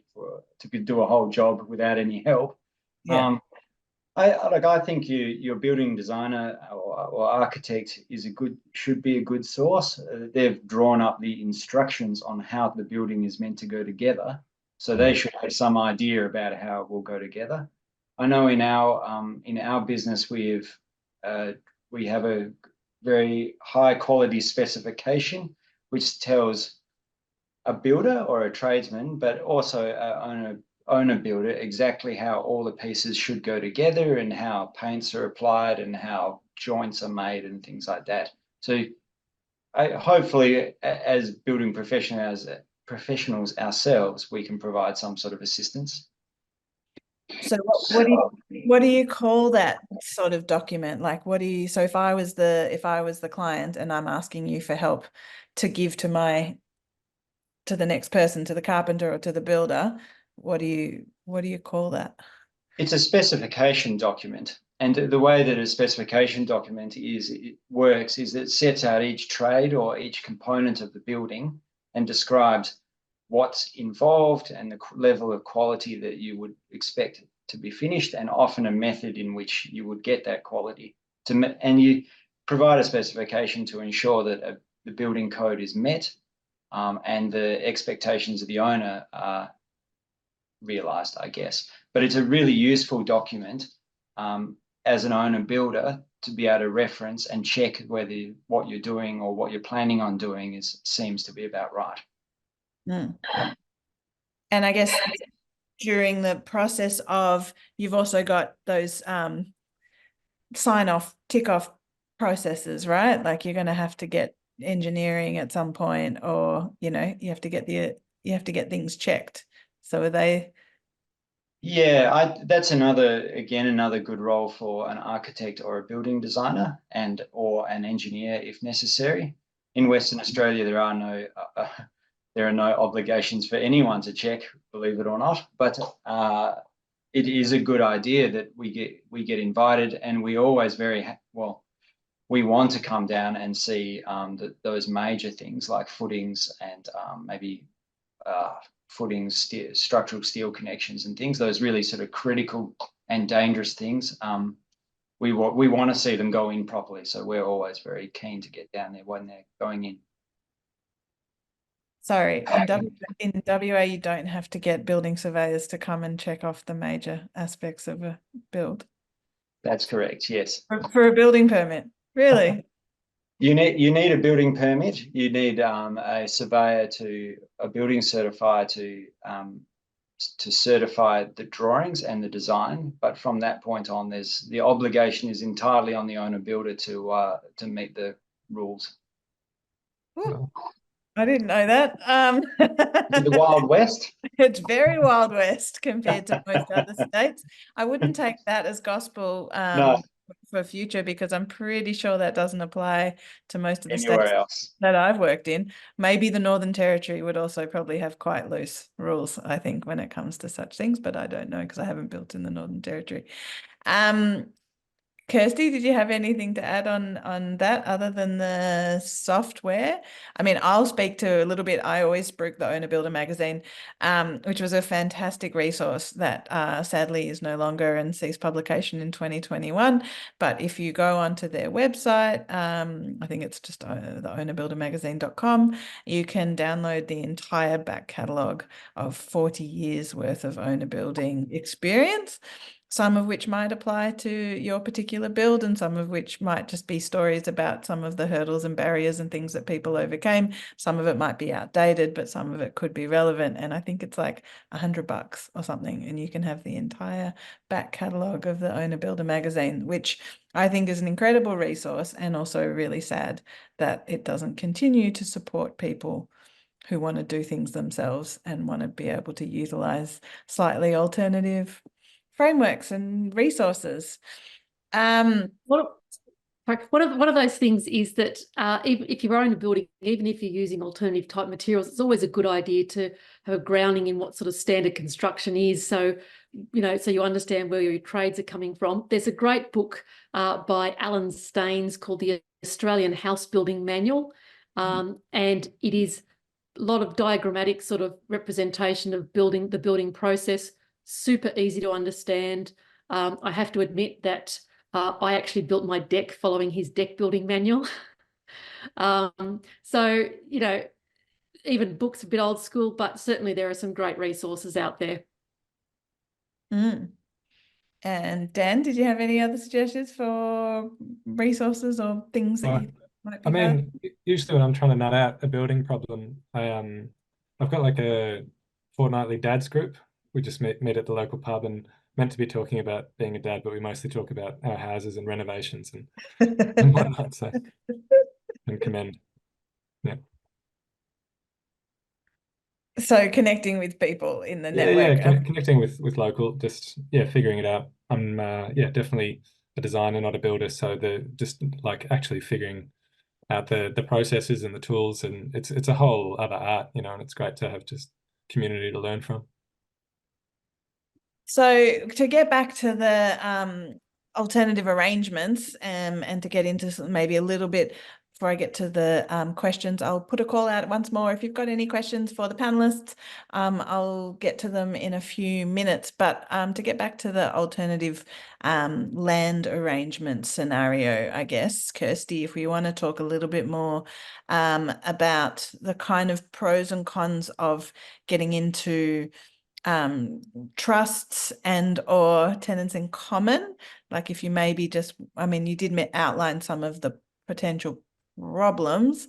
to do a whole job without any help. Yeah. I think your building designer or architect should be a good source. They've drawn up the instructions on how the building is meant to go together, so they should have some idea about how it will go together. I know in our business we have a very high quality specification which tells a builder or a tradesman, but also an owner builder, exactly how all the pieces should go together and how paints are applied and how joints are made and things like that. So hopefully, as building professionals ourselves, we can provide some sort of assistance. So what do you call that sort of document? Like, so if I was the client and I'm asking you for help to give to the next person, to the carpenter or to the builder, what do you call that? It's a specification document. And the way that a specification document works is it sets out each trade or each component of the building and describes what's involved and the level of quality that you would expect to be finished, and often a method in which you would get that quality. And you provide a specification to ensure that the building code is met, and the expectations of the owner are realized, I guess. But it's a really useful document as an owner builder to be able to reference and check whether what you're doing or what you're planning on doing seems to be about right. Mm. And I guess during the process of, you've also got those sign off, tick off processes, right? Like you're going to have to get engineering at some point, or you have to get things checked. So are they? Yeah, that's another good role for an architect or a building designer or an engineer if necessary. In Western Australia, there are no obligations for anyone to check, believe it or not. But it is a good idea that we get invited, and we always we want to come down and see those major things like footings and maybe footings, structural steel connections and things, those really sort of critical and dangerous things. We want to see them go in properly. So we're always very keen to get down there when they're going in. Sorry, in WA, you don't have to get building surveyors to come and check off the major aspects of a build. That's correct, yes. For a building permit, really? You need a building permit. You need a building certifier to certify the drawings and the design. But from that point on, the obligation is entirely on the owner builder to meet the rules. Ooh, I didn't know that. The Wild West. It's very Wild West compared to most other states. I wouldn't take that as gospel No. for future, because I'm pretty sure that doesn't apply to most of the Anywhere states else that I've worked in. Maybe the Northern Territory would also probably have quite loose rules, I think, when it comes to such things, but I don't know because I haven't built in the Northern Territory. Kirsty, did you have anything to add on that other than the software? I mean, I'll speak to a little bit. I always broke the Owner Builder magazine, which was a fantastic resource that sadly is no longer and ceased publication in 2021. But if you go onto their website, I think it's just the ownerbuildermagazine.com, you can download the entire back catalogue of 40 years worth of owner building experience. some of which might apply to your particular build and some of which might just be stories about some of the hurdles and barriers and things that people overcame. Some of it might be outdated, but some of it could be relevant. And I think it's like $100 or something, and you can have the entire back catalogue of the Owner Builder magazine, which I think is an incredible resource, and also really sad that it doesn't continue to support people who want to do things themselves and want to be able to utilize slightly alternative frameworks and resources. One of those things is that even if you own a building, even if you're using alternative type materials, it's always a good idea to have a grounding in what sort of standard construction is. So, so you understand where your trades are coming from. There's a great book by Alan Staines called The Australian House Building Manual. And it is a lot of diagrammatic sort of representation of the building process, super easy to understand. I have to admit that I actually built my deck following his deck building manual. So, even books a bit old school, but certainly there are some great resources out there. And Dan, did you have any other suggestions for resources or things that you might be mean, usually when I'm trying to nut out a building problem, I've got like a fortnightly dads group. We just meet at the local pub and meant to be talking about being a dad, but we mostly talk about our houses and renovations and whatnot. So, and commend. Yeah. So connecting with people in the network. Yeah, connecting with local, just figuring it out. I'm definitely a designer, not a builder, so just like actually figuring out the processes and the tools, and it's a whole other art, and it's great to have just community to learn from. So to get back to the alternative arrangements and to get into maybe a little bit before I get to the questions, I'll put a call out once more. If you've got any questions for the panelists, I'll get to them in a few minutes. But to get back to the alternative land arrangement scenario, I guess, Kirsty, if we want to talk a little bit more about the kind of pros and cons of getting into trusts and or tenants in common, like if you maybe just, you did outline some of the potential problems,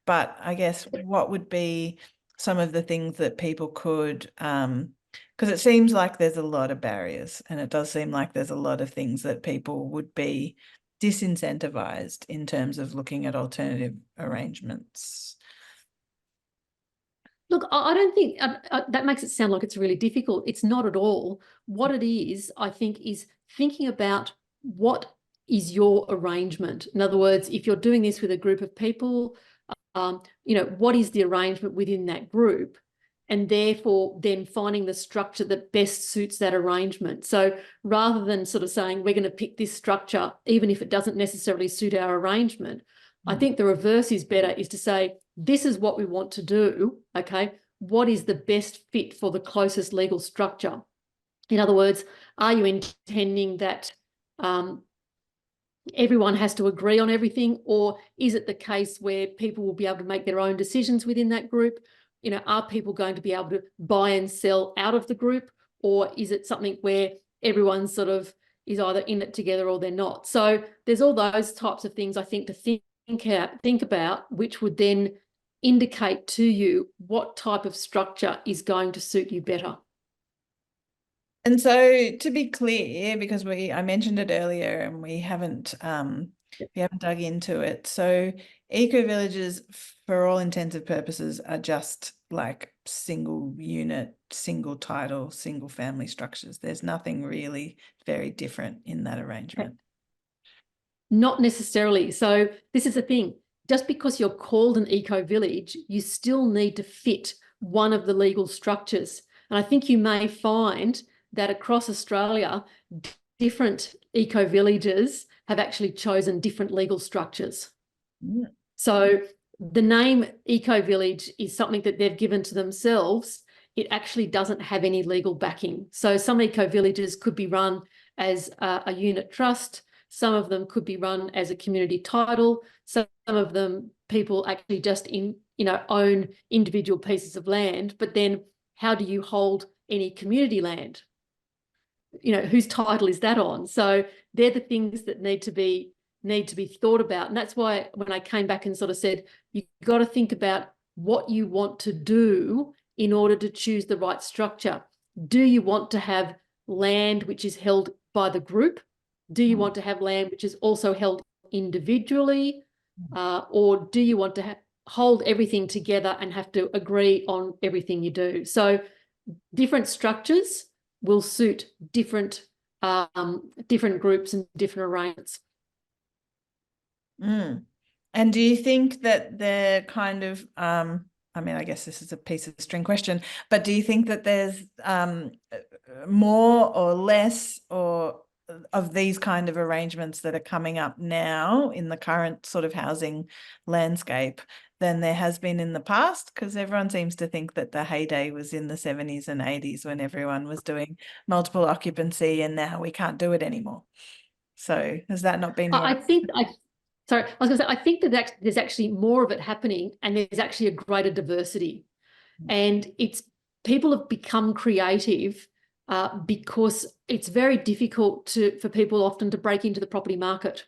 but I guess what would be some of the things that people could, because it seems like there's a lot of barriers, and it does seem like there's a lot of things that people would be disincentivized in terms of looking at alternative arrangements. Look, I don't think that makes it sound like it's really difficult. It's not at all. What it is, I think, is thinking about what is your arrangement. In other words, if you're doing this with a group of people, what is the arrangement within that group? And therefore then finding the structure that best suits that arrangement. So rather than sort of saying, we're going to pick this structure, even if it doesn't necessarily suit our arrangement, I think the reverse is better, is to say, this is what we want to do, okay? What is the best fit for the closest legal structure? In other words, are you intending that everyone has to agree on everything, or is it the case where people will be able to make their own decisions within that group? Are people going to be able to buy and sell out of the group, or is it something where everyone sort of is either in it together or they're not? So there's all those types of things, I think, to think about, which would then indicate to you what type of structure is going to suit you better. And so to be clear, because I mentioned it earlier and we haven't dug into it. So eco villages, for all intents and purposes, are just like single unit, single title, single family structures. There's nothing really very different in that arrangement. Okay. Not necessarily. So this is the thing. Just because you're called an eco village, you still need to fit one of the legal structures. And I think you may find that across Australia, different eco villages have actually chosen different legal structures. So the name eco village is something that they've given to themselves. It actually doesn't have any legal backing. So some eco villages could be run as a unit trust. Some of them could be run as a community title. Some of them, people actually just own individual pieces of land. But then how do you hold any community land? whose title is that on? So they're the things that need to be thought about. And that's why when I came back and sort of said, you've got to think about what you want to do in order to choose the right structure. Do you want to have land which is held by the group? Do you want to have land which is also held individually? Or do you want to hold everything together and have to agree on everything you do? So different structures will suit different groups and different arrangements. And do you think that the kind of, I mean, I guess this is a piece of string question, but do you think that there's more or less or of these kind of arrangements that are coming up now in the current sort of housing landscape than there has been in the past? Because everyone seems to think that the heyday was in the 70s and 80s when everyone was doing multiple occupancy, and now we can't do it anymore. So has that not been your... I was going to say, I think that there's actually more of it happening, and there's actually a greater diversity. And it's people have become creative because it's very difficult for people often to break into the property market.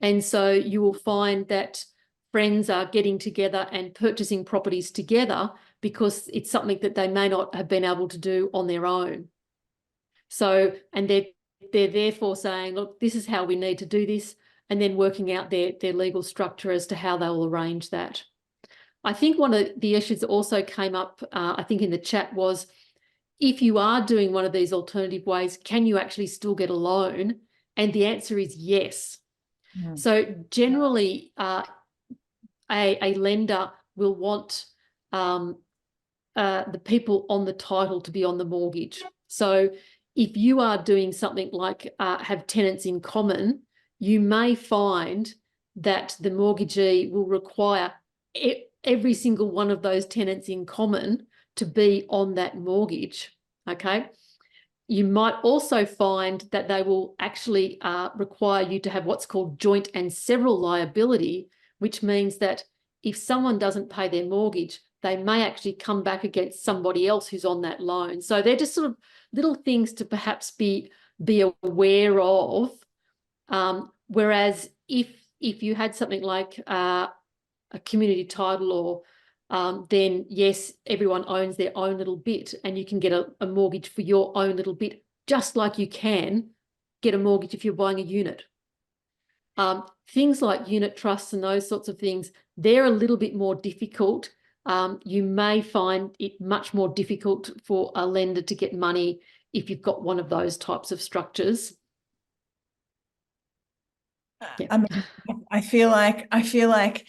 And so you will find that friends are getting together and purchasing properties together because it's something that they may not have been able to do on their own. So, and they're therefore saying, look, this is how we need to do this, and then working out their legal structure as to how they will arrange that. I think one of the issues that also came up, I think in the chat, was if you are doing one of these alternative ways, can you actually still get a loan? And the answer is yes. So generally, a lender will want the people on the title to be on the mortgage. So if you are doing something like have tenants in common, you may find that the mortgagee will require every single one of those tenants in common to be on that mortgage, okay? You might also find that they will actually require you to have what's called joint and several liability, which means that if someone doesn't pay their mortgage, they may actually come back against somebody else who's on that loan. So they're just sort of little things to perhaps be aware of. Whereas if you had something like a community title, or then yes, everyone owns their own little bit, and you can get a mortgage for your own little bit, just like you can get a mortgage if you're buying a unit. Things like unit trusts and those sorts of things, they're a little bit more difficult. You may find it much more difficult for a lender to get money if you've got one of those types of structures. Yeah. I mean, I feel like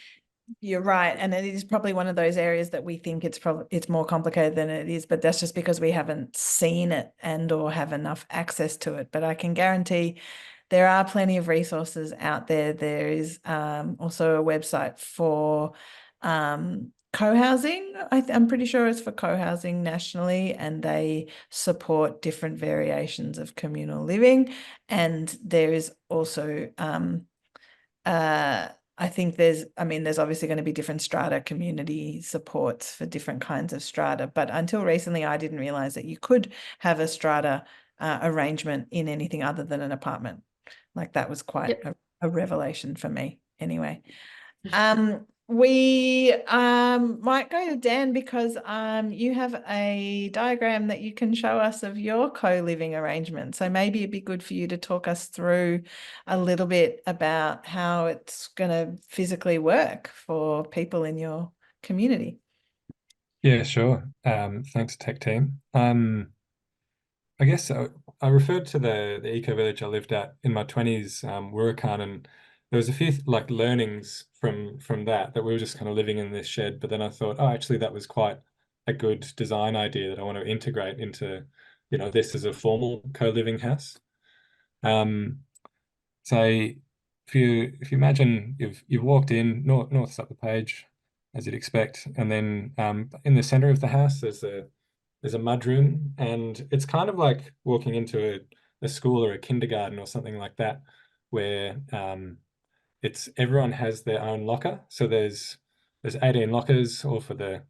you're right, and it is probably one of those areas that we think it's more complicated than it is, but that's just because we haven't seen it and or have enough access to it. But I can guarantee there are plenty of resources out there. There is also a website for co-housing. I'm pretty sure it's for co-housing nationally, and they support different variations of communal living. And there is also I think there's obviously going to be different strata community supports for different kinds of strata, but until recently I didn't realize that you could have a strata arrangement in anything other than an apartment. Like that was quite a revelation for me anyway. We might go to Dan, because you have a diagram that you can show us of your co-living arrangement. So maybe it'd be good for you to talk us through a little bit about how it's going to physically work for people in your community. Yeah, sure. Thanks, tech team. I guess I referred to the eco village I lived at in my 20s, Wurakan, and there was a few like learnings from that we were just kind of living in this shed. But then I thought, oh, actually, that was quite a good design idea that I want to integrate into, this as a formal co-living house. So if you imagine you've walked in, north's up the page, as you'd expect, and then in the center of the house there's a mudroom, and it's kind of like walking into a school or a kindergarten or something like that, where everyone has their own locker. So there's 18 lockers, all for the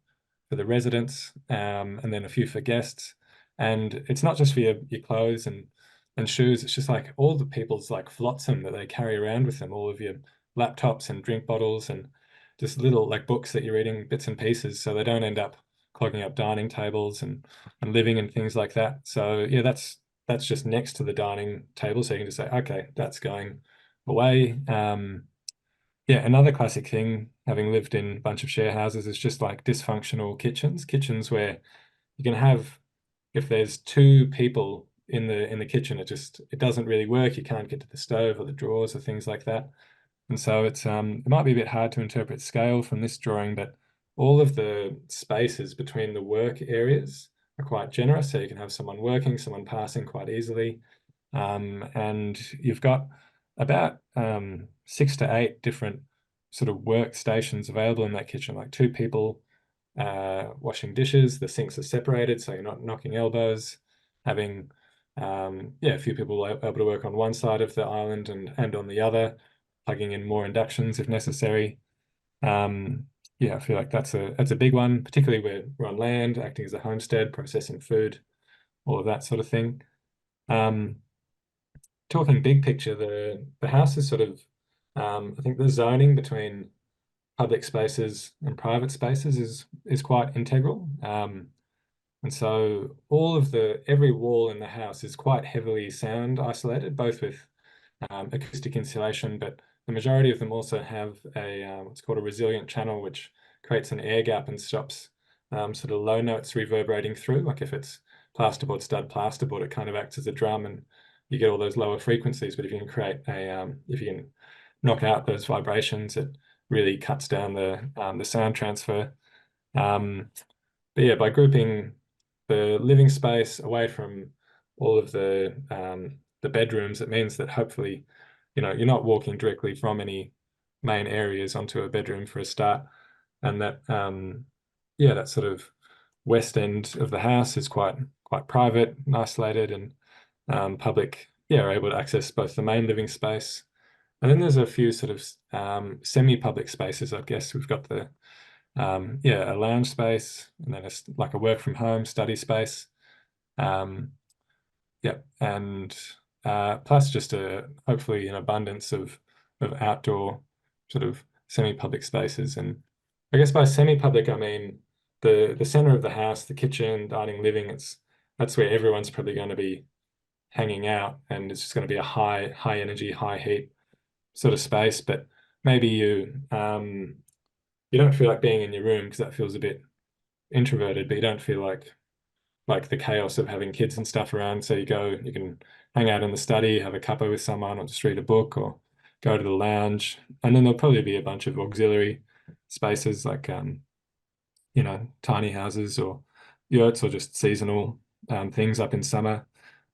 residents, and then a few for guests. And it's not just for your clothes and shoes. It's just like all the people's like flotsam that they carry around with them, all of your laptops and drink bottles and just little like books that you're reading, bits and pieces, so they don't end up clogging up dining tables and living and things like that. So yeah, that's just next to the dining table, so you can just say, okay, that's going away. Yeah, another classic thing, having lived in a bunch of share houses, is just like dysfunctional kitchens where you can have, if there's two people in the kitchen, it doesn't really work. You can't get to the stove or the drawers or things like that. And so it might be a bit hard to interpret scale from this drawing, but all of the spaces between the work areas are quite generous. So you can have someone working, someone passing quite easily. And you've got about 6 to 8 different sort of workstations available in that kitchen, like 2 people washing dishes. The sinks are separated, so you're not knocking elbows. Having a few people able to work on one side of the island and on the other, plugging in more inductions if necessary. Yeah, I feel like that's a big one, particularly where we're on land, acting as a homestead, processing food, all of that sort of thing. Talking big picture, the house is sort of, I think the zoning between public spaces and private spaces is quite integral. And so every wall in the house is quite heavily sound isolated, both with acoustic insulation, but the majority of them also have what's called a resilient channel, which creates an air gap and stops sort of low notes reverberating through. Like if it's plasterboard, stud plasterboard, it kind of acts as a drum and you get all those lower frequencies. But if you can create if you can knock out those vibrations, it really cuts down the sound transfer. But yeah, by grouping the living space away from all of the bedrooms, it means that hopefully, you're not walking directly from any main areas onto a bedroom for a start, and that that sort of west end of the house is quite private and isolated, and public are able to access both the main living space. And then there's a few sort of semi-public spaces. I guess we've got the a lounge space, and then it's like a work from home study space. And plus just hopefully an abundance of outdoor sort of semi-public spaces. And I guess by semi-public I mean the center of the house, the kitchen, dining, living. That's where everyone's probably going to be hanging out, and it's just going to be a high energy, high heat sort of space. But maybe you don't feel like being in your room because that feels a bit introverted, but you don't feel like the chaos of having kids and stuff around. So you can hang out in the study, have a cuppa with someone, or just read a book, or go to the lounge. And then there'll probably be a bunch of auxiliary spaces like tiny houses or yurts, or just seasonal things up in summer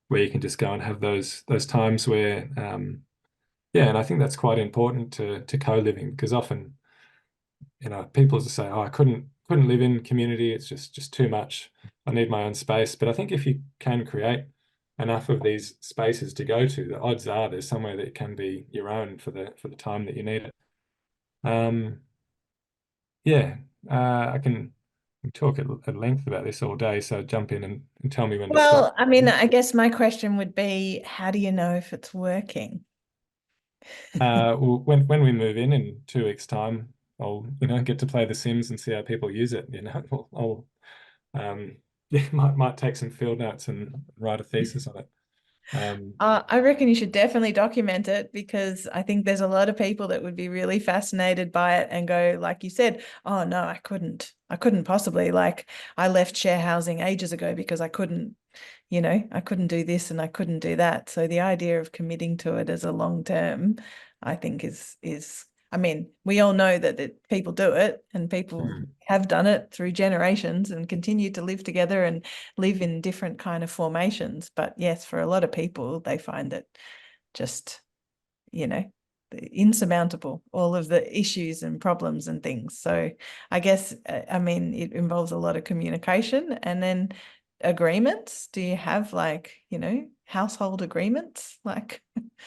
where you can just go and have those times where and I think that's quite important to co-living, because often people just say, oh, I couldn't live in community, it's just too much, I need my own space. But I think if you can create enough of these spaces to go to, the odds are there's somewhere that can be your own for the time that you need it. I can talk at length about this all day, so jump in and tell me when to stop. Well, I mean, I guess my question would be, how do you know if it's working? Well, when we move in 2 weeks' time, I'll get to play The Sims and see how people use it. I'll might take some field notes and write a thesis on it. I reckon you should definitely document it, because I think there's a lot of people that would be really fascinated by it and go, like you said, oh no, I couldn't possibly, like I left share housing ages ago because I couldn't do this and I couldn't do that. So the idea of committing to it as a long term, I think is I mean, we all know that people do it, and people have done it through generations and continue to live together and live in different kind of formations. But yes, for a lot of people, they find it just, insurmountable, all of the issues and problems and things. So I guess, I mean, it involves a lot of communication and then agreements. Do you have household agreements? Now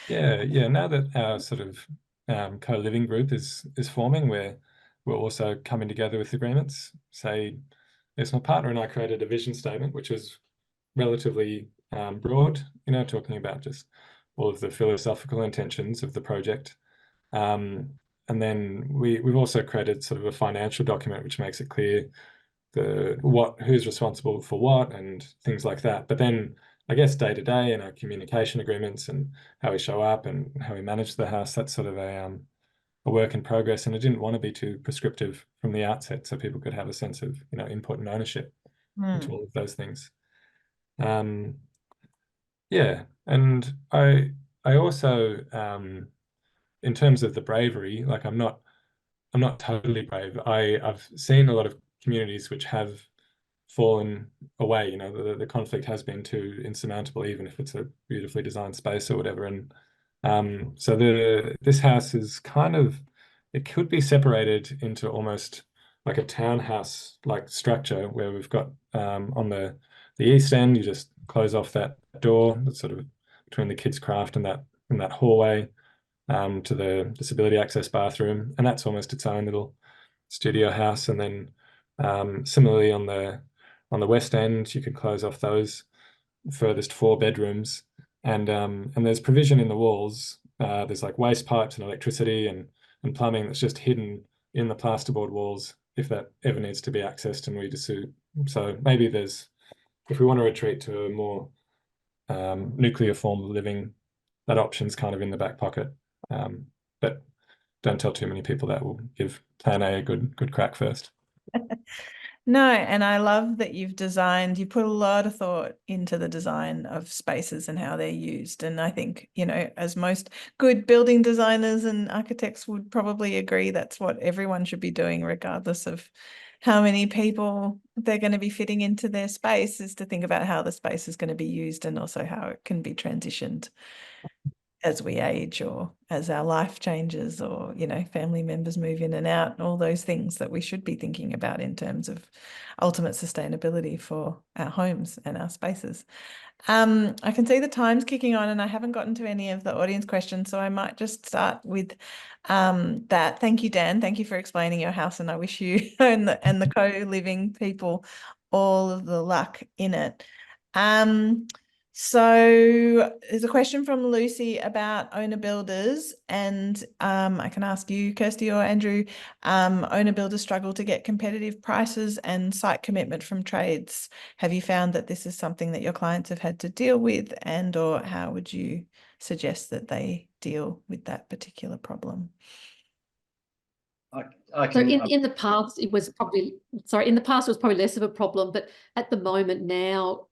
that our sort of co-living group is forming, we're also coming together with agreements. Say, yes, my partner and I created a vision statement, which was relatively broad, talking about just all of the philosophical intentions of the project. And then we've also created sort of a financial document which makes it clear who's responsible for what and things like that. But then I guess day to day and our communication agreements and how we show up and how we manage the house, that's sort of a work in progress. And I didn't want to be too prescriptive from the outset, so people could have a sense of input and ownership into all of those things. Yeah, and I also in terms of the bravery, like I'm not totally brave. I've seen a lot of communities which have fallen away. The conflict has been too insurmountable, even if it's a beautifully designed space or whatever. And so this house is it could be separated into almost like a townhouse like structure, where we've got on the east end, you just close off that door that's sort of between the kids' craft and that hallway to the disability access bathroom, and that's almost its own little studio house. And then similarly on the west end, you could close off those furthest 4 bedrooms, and there's provision in the walls. There's like waste pipes and electricity and plumbing that's just hidden in the plasterboard walls if that ever needs to be accessed and we just so maybe if we want to retreat to a more nuclear form of living, that option's kind of in the back pocket. But don't tell too many people that. Will give plan A a good crack first. No, and I love that you put a lot of thought into the design of spaces and how they're used. And I think, as most good building designers and architects would probably agree, that's what everyone should be doing, regardless of how many people they're going to be fitting into their space, is to think about how the space is going to be used and also how it can be transitioned as we age or as our life changes, or family members move in and out, and all those things that we should be thinking about in terms of ultimate sustainability for our homes and our spaces. I can see the time's kicking on and I haven't gotten to any of the audience questions, so I might just start with that. Thank you, Dan. Thank you for explaining your house, and I wish you and the co-living people all of the luck in it. So there's a question from Lucy about owner builders, and I can ask you, Kirsty or Andrew, owner builders struggle to get competitive prices and site commitment from trades. Have you found that this is something that your clients have had to deal with, and or how would you suggest that they deal with that particular problem? So in the past, it was probably less of a problem, but at the moment now,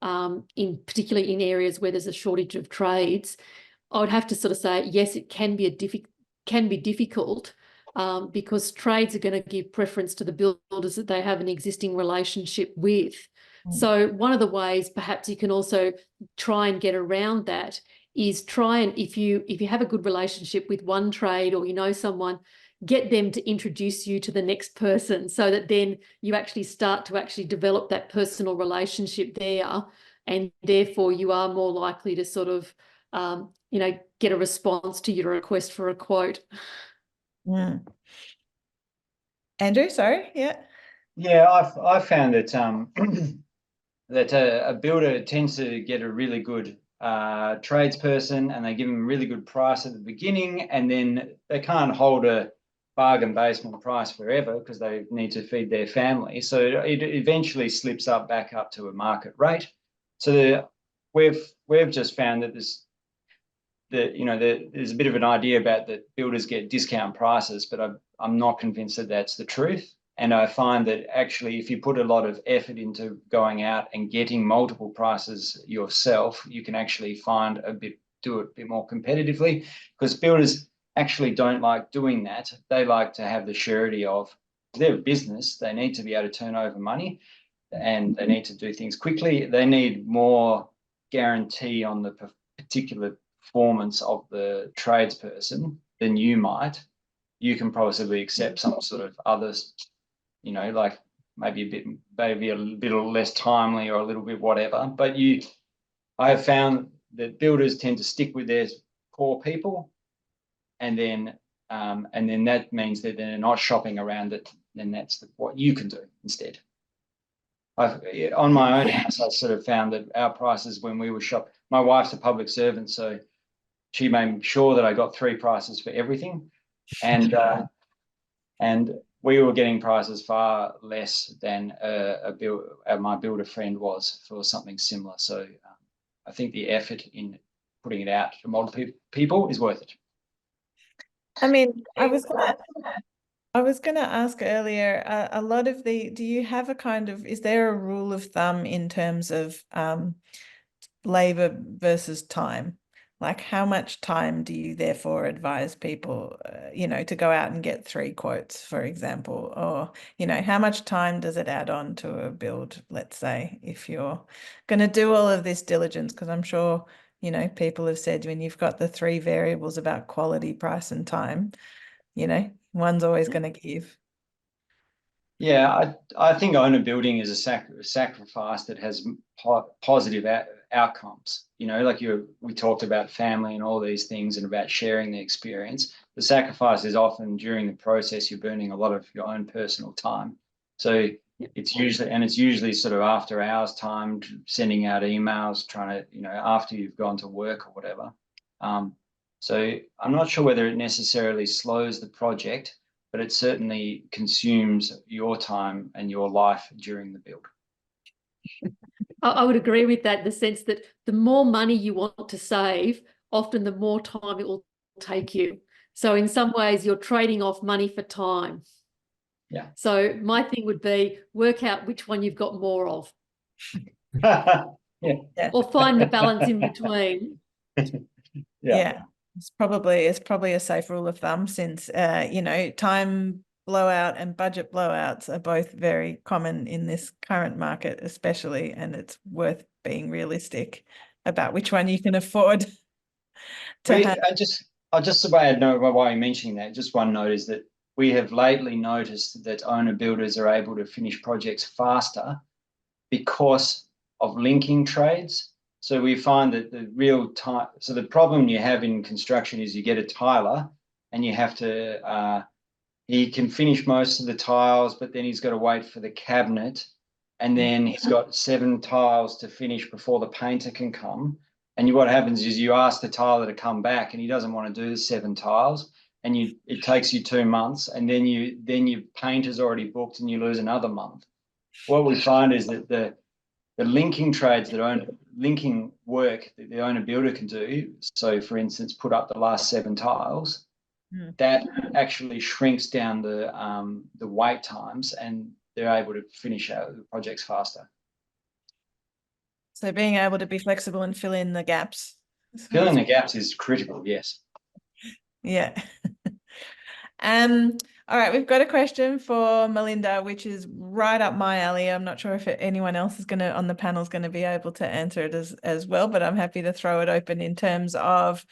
particularly in areas where there's a shortage of trades, I would have to sort of say, yes, it can be difficult because trades are going to give preference to the builders that they have an existing relationship with. So one of the ways perhaps you can also try and get around that is if you have a good relationship with one trade, or someone, get them to introduce you to the next person, so that then you actually start to develop that personal relationship there, and therefore you are more likely to sort of get a response to your request for a quote. Andrew, sorry. I've found that that a builder tends to get a really good tradesperson, and they give them a really good price at the beginning, and then they can't hold a bargain basement price forever because they need to feed their family. So it eventually slips back up to a market rate. So we've just found that there's a bit of an idea about that builders get discount prices, but I'm not convinced that that's the truth. And I find that actually, if you put a lot of effort into going out and getting multiple prices yourself, you can actually do it a bit more competitively, because builders actually don't like doing that. They like to have the surety of their business. They need to be able to turn over money, and they need to do things quickly. They need more guarantee on the particular performance of the tradesperson than you might. You can possibly accept some sort of others, like maybe a little less timely or a little bit whatever. But I have found that builders tend to stick with their core people, and then that means that they're not shopping around it. Then that's what you can do instead. on my own house, I sort of found that our prices when we were shopping, my wife's a public servant, so she made sure that I got 3 prices for everything. And we were getting prices far less than my builder friend was for something similar. So I think the effort in putting it out to multiple people is worth it. I mean, I was gonna ask earlier, a lot of do you have a kind of, is there a rule of thumb in terms of labor versus time? Like how much time do you therefore advise people, to go out and get 3 quotes, for example, or, how much time does it add on to a build, let's say, if you're going to do all of this diligence? Because I'm sure, people have said when you've got the 3 variables about quality, price, and time, one's always going to give. Yeah, I think owner building is a sacrifice that has positive outcomes. Like we talked about family and all these things and about sharing the experience. The sacrifice is often during the process, you're burning a lot of your own personal time. So it's usually sort of after hours time, sending out emails, trying to, after you've gone to work or whatever. So I'm not sure whether it necessarily slows the project, but it certainly consumes your time and your life during the build. I would agree with that in the sense that the more money you want to save, often the more time it will take you. So in some ways, you're trading off money for time. Yeah. So my thing would be work out which one you've got more of. Yeah. Or find the balance in between. Yeah. It's probably a safe rule of thumb since time blowout and budget blowouts are both very common in this current market, especially, and it's worth being realistic about which one you can afford to have. I'll just so I know why you're mentioning that. Just one note is that we have lately noticed that owner builders are able to finish projects faster because of linking trades. So we find that the real time, so the problem you have in construction is you get a tiler and you have to, he can finish most of the tiles, but then he's got to wait for the cabinet. And then he's got 7 tiles to finish before the painter can come. And what happens is you ask the tiler to come back and he doesn't want to do the 7 tiles. And it takes you 2 months, and then your painter's already booked and you lose another month. What we find is that the linking trades linking work that the owner builder can do. So for instance, put up the last 7 tiles, that actually shrinks down the wait times, and they're able to finish out the projects faster. So being able to be flexible and fill in the gaps. Filling the gaps is critical, yes. Yeah. All right, we've got a question for Melinda, which is right up my alley. I'm not sure if anyone else is on the panel is going to be able to answer it as well, but I'm happy to throw it open in terms of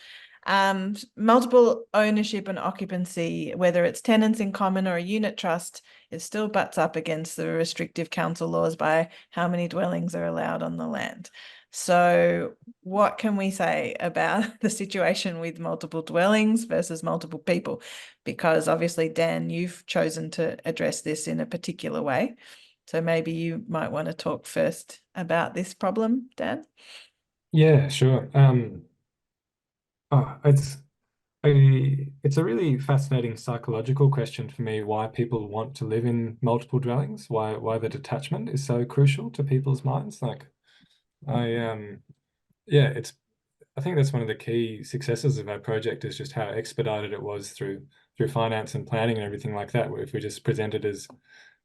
multiple ownership and occupancy, whether it's tenants in common or a unit trust, it still butts up against the restrictive council laws by how many dwellings are allowed on the land. So what can we say about the situation with multiple dwellings versus multiple people? Because obviously, Dan, you've chosen to address this in a particular way. So maybe you might want to talk first about this problem, Dan. Yeah, sure. It's a really fascinating psychological question for me, why people want to live in multiple dwellings, why the detachment is so crucial to people's minds. Like I think that's one of the key successes of our project is just how expedited it was through finance and planning and everything like that. Where if we just presented as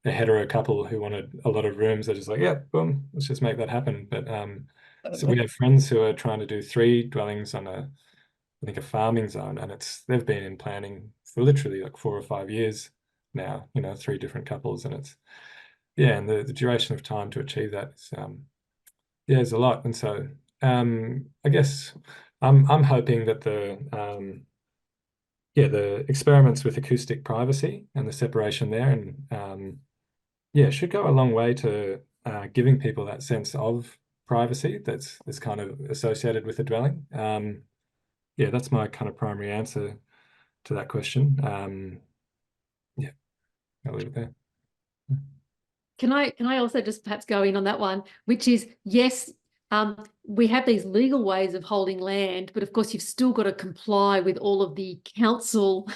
a hetero couple who wanted a lot of rooms, they're just like, yeah, boom, let's just make that happen. But so we have friends who are trying to do 3 dwellings on I think a farming zone, and they've been in planning for literally like 4 or 5 years now, 3 different couples, and and the duration of time to achieve that is a lot. And so I guess I'm hoping that the experiments with acoustic privacy and the separation there and should go a long way to giving people that sense of privacy that's kind of associated with a dwelling. That's my kind of primary answer to that question. I'll leave it there. can I also just perhaps go in on that one, which is, yes, we have these legal ways of holding land, but of course you've still got to comply with all of the council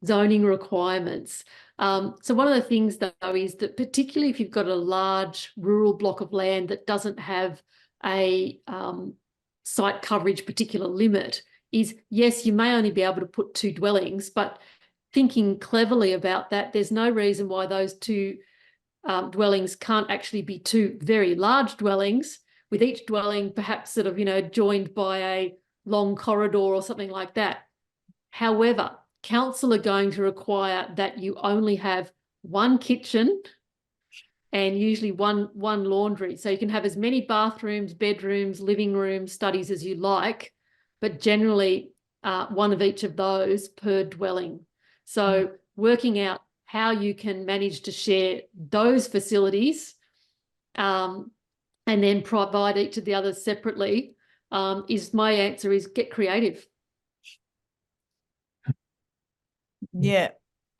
zoning requirements. So one of the things though is that particularly if you've got a large rural block of land that doesn't have a site coverage particular limit, is yes, you may only be able to put 2 dwellings, but thinking cleverly about that, there's no reason why those 2 dwellings can't actually be 2 very large dwellings, with each dwelling perhaps sort of, you know, joined by a long corridor or something like that. However, council are going to require that you only have 1 kitchen and usually one laundry. So you can have as many bathrooms, bedrooms, living rooms, studies as you like, but generally 1 of each of those per dwelling. So working out how you can manage to share those facilities and then provide each of the others separately is my answer is get creative. Yeah,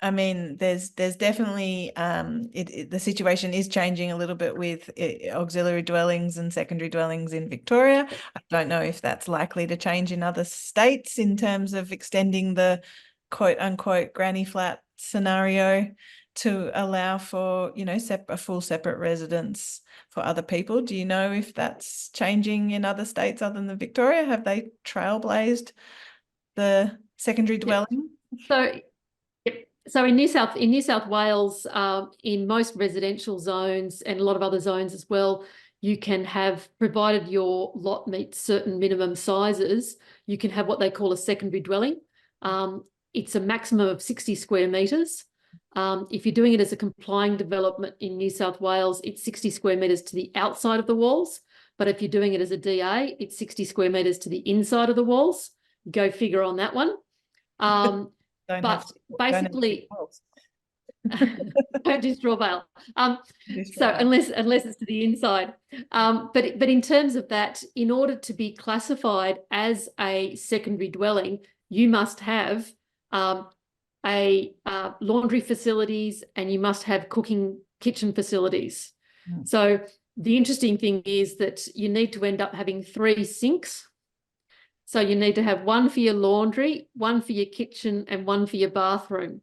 I mean, there's definitely the situation is changing a little bit with auxiliary dwellings and secondary dwellings in Victoria. I don't know if that's likely to change in other states in terms of extending the quote unquote granny flat scenario to allow for, you know, a full separate residence for other people. Do you know if that's changing in other states other than Victoria? Have they trailblazed the secondary dwelling? So in New South Wales, in most residential zones and a lot of other zones as well, you can have, provided your lot meets certain minimum sizes, you can have what they call a secondary dwelling. It's a maximum of 60 square metres. If you're doing it as a complying development in New South Wales, it's 60 square metres to the outside of the walls. But if you're doing it as a DA, it's 60 square metres to the inside of the walls. Go figure on that one. But basically, don't do straw bale. So unless it's to the inside. But in terms of that, in order to be classified as a secondary dwelling, you must have laundry facilities and you must have kitchen facilities. So the interesting thing is that you need to end up having 3 sinks. So you need to have 1 for your laundry, 1 for your kitchen, and 1 for your bathroom.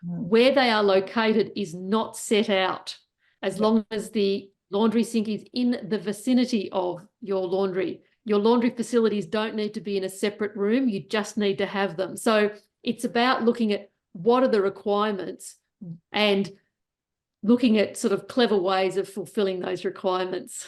Where they are located is not set out, as long as the laundry sink is in the vicinity of your laundry. Your laundry facilities don't need to be in a separate room. You just need to have them. So it's about looking at what are the requirements and looking at sort of clever ways of fulfilling those requirements.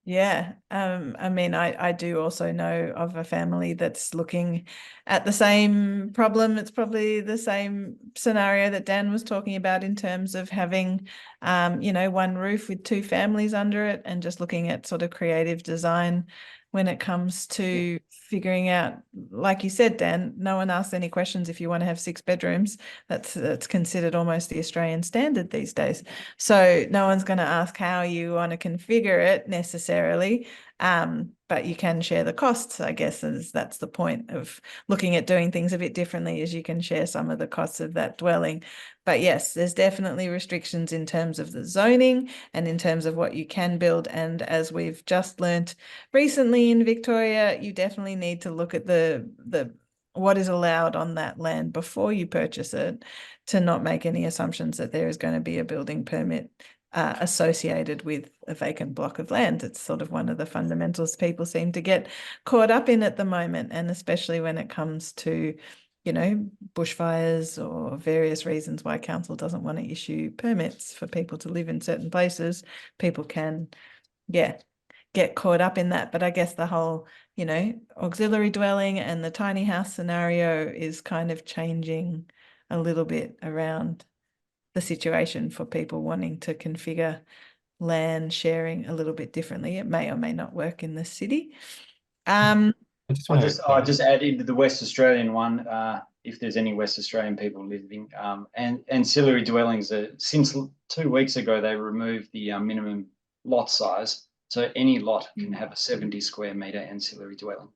Yeah, I mean, I do also know of a family that's looking at the same problem. It's probably the same scenario that Dan was talking about in terms of having, you know, 1 roof with 2 families under it, and just looking at sort of creative design when it comes to figuring out, like you said, Dan, no one asks any questions if you want to have 6 bedrooms. That's considered almost the Australian standard these days. So no one's going to ask how you want to configure it necessarily, but you can share the costs, I guess, as that's the point of looking at doing things a bit differently, is you can share some of the costs of that dwelling. But yes, there's definitely restrictions in terms of the zoning and in terms of what you can build. And as we've just learnt recently in Victoria, you definitely need to look at the what is allowed on that land before you purchase it, to not make any assumptions that there is going to be a building permit associated with a vacant block of land. It's sort of one of the fundamentals people seem to get caught up in at the moment, and especially when it comes to, you know, bushfires or various reasons why council doesn't want to issue permits for people to live in certain places. People can, get caught up in that. But I guess the whole, you know, auxiliary dwelling and the tiny house scenario is kind of changing a little bit around the situation for people wanting to configure land sharing a little bit differently. It may or may not work in the city. I I'll just add into the West Australian one, if there's any West Australian people living, and ancillary dwellings since 2 weeks ago, they removed the minimum lot size. So any lot can have a 70 square metre ancillary dwelling.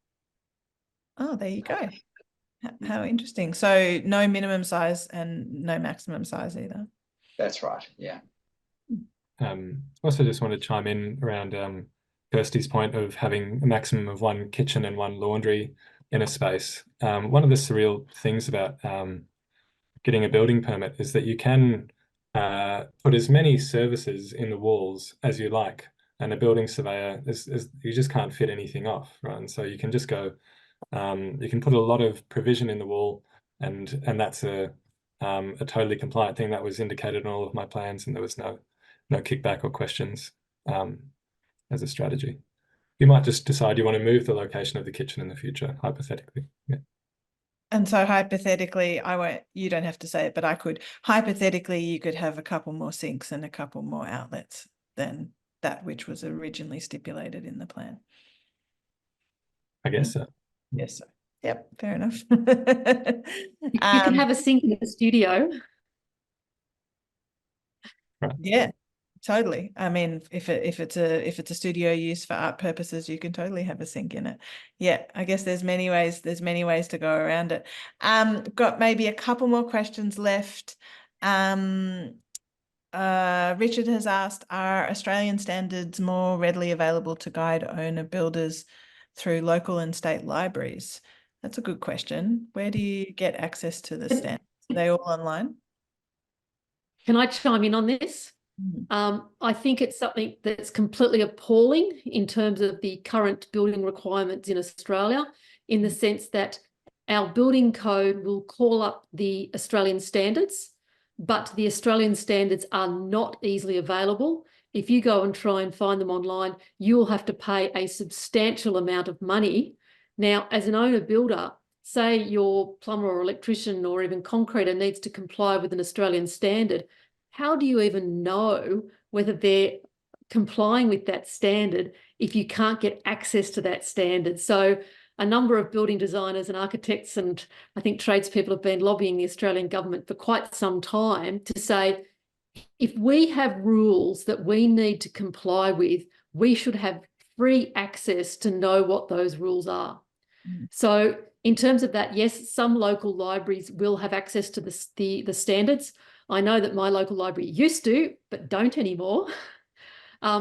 Oh, there you go. How interesting. So no minimum size and no maximum size either. That's right. Yeah. Also just want to chime in around Kirsty's point of having a maximum of one kitchen and one laundry in a space. One of the surreal things about getting a building permit is that you can put as many services in the walls as you like, and a building surveyor you just can't fit anything off, right? And so you can just go, you can put a lot of provision in the wall, and that's a totally compliant thing that was indicated in all of my plans, and there was no kickback or questions as a strategy. You might just decide you want to move the location of the kitchen in the future, hypothetically. Yeah. And so hypothetically, you don't have to say it, but I could, hypothetically, you could have a couple more sinks and a couple more outlets than that which was originally stipulated in the plan. I guess so. Yes. So. Yep. Fair enough. You can have a sink in the studio. Right. Yeah, totally. I mean, if it's a studio use for art purposes, you can totally have a sink in it. Yeah, I guess there's many ways to go around it. Got maybe a couple more questions left. Richard has asked, are Australian standards more readily available to guide owner builders through local and state libraries? That's a good question. Where do you get access to the standards? Are they all online? Can I chime in on this? I think it's something that's completely appalling in terms of the current building requirements in Australia, in the sense that our building code will call up the Australian standards, but the Australian standards are not easily available. If you go and try and find them online, you'll have to pay a substantial amount of money. Now, as an owner builder, say your plumber or electrician or even concreter needs to comply with an Australian standard, how do you even know whether they're complying with that standard if you can't get access to that standard? So a number of building designers and architects and I think tradespeople have been lobbying the Australian government for quite some time to say, if we have rules that we need to comply with, we should have free access to know what those rules are. So in terms of that, yes, some local libraries will have access to the standards. I know that my local library used to, but don't anymore,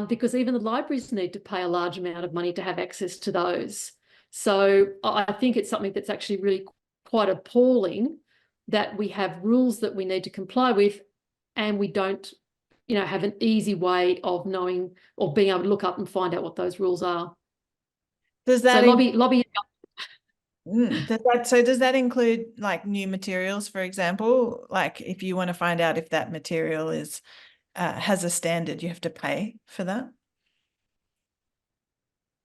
because even the libraries need to pay a large amount of money to have access to those. So I think it's something that's actually really quite appalling that we have rules that we need to comply with and we don't, have an easy way of knowing or being able to look up and find out what those rules are. Does that so lobby does that include like new materials, for example? Like if you want to find out if that material is has a standard, you have to pay for that?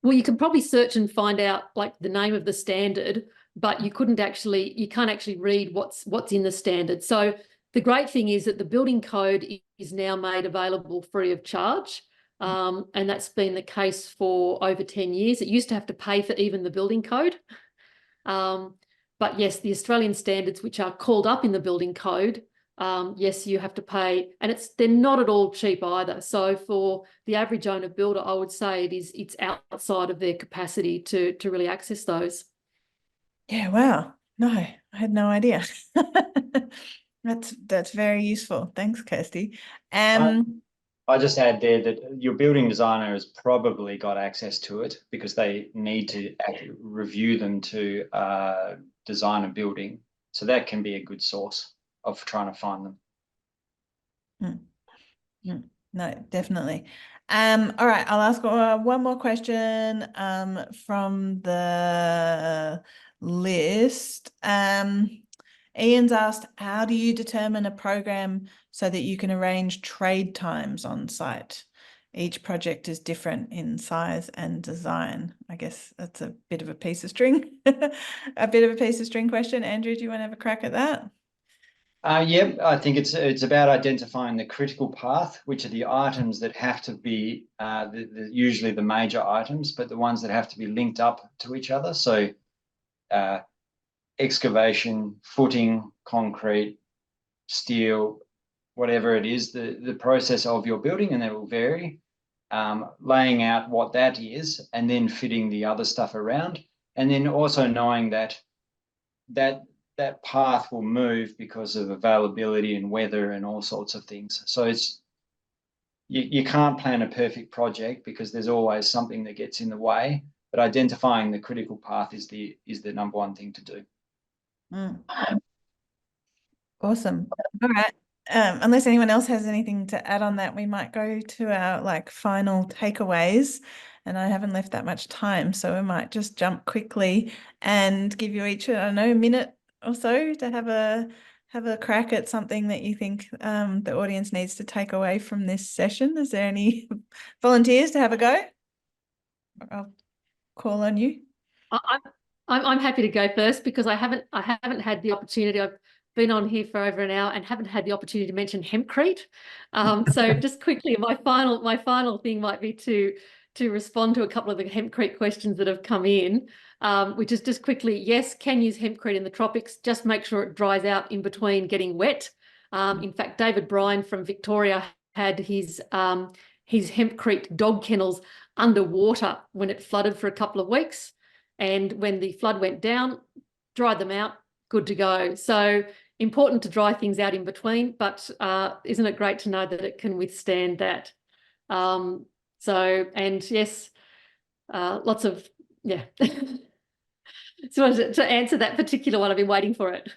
Well, you can probably search and find out like the name of the standard, but you can't actually read what's in the standard. So the great thing is that the building code is now made available free of charge. And that's been the case for over 10 years. It used to have to pay for even the building code. But yes, the Australian standards, which are called up in the building code, yes, you have to pay, and they're not at all cheap either. So for the average owner builder, I would say it's outside of their capacity to really access those. Yeah, wow. No, I had no idea. That's very useful. Thanks, Kirsty. I just add there that your building designer has probably got access to it because they need to review them to design a building. So that can be a good source of trying to find them. No, definitely. All right, I'll ask one more question from the list. Ian's asked, how do you determine a program so that you can arrange trade times on site? Each project is different in size and design. I guess that's a bit of a piece of string, question. Andrew, do you want to have a crack at that? Yeah, I think it's about identifying the critical path, which are the items that have to be usually the major items, but the ones that have to be linked up to each other. So excavation, footing, concrete, steel, whatever it is, the process of your building, and that will vary, laying out what that is, and then fitting the other stuff around. And then also knowing that that path will move because of availability and weather and all sorts of things. So it's you can't plan a perfect project because there's always something that gets in the way. But identifying the critical path is the number one thing to do. Awesome. All right. Unless anyone else has anything to add on that, we might go to our final takeaways. And I haven't left that much time, so we might just jump quickly and give you each, I don't know, a minute or so to have a crack at something that you think the audience needs to take away from this session. Is there any volunteers to have a go? I'll call on you. I'm happy to go first because I haven't had the opportunity. I've been on here for over an hour and haven't had the opportunity to mention hempcrete. So just quickly, my final thing might be to respond to a couple of the hempcrete questions that have come in, which is just quickly, yes, can use hempcrete in the tropics. Just make sure it dries out in between getting wet. In fact, David Bryan from Victoria had his hempcrete dog kennels underwater when it flooded for a couple of weeks. And when the flood went down, dried them out, good to go. So important to dry things out in between, but isn't it great to know that it can withstand that? And yes, lots of, yeah. So to answer that particular one, I've been waiting for it.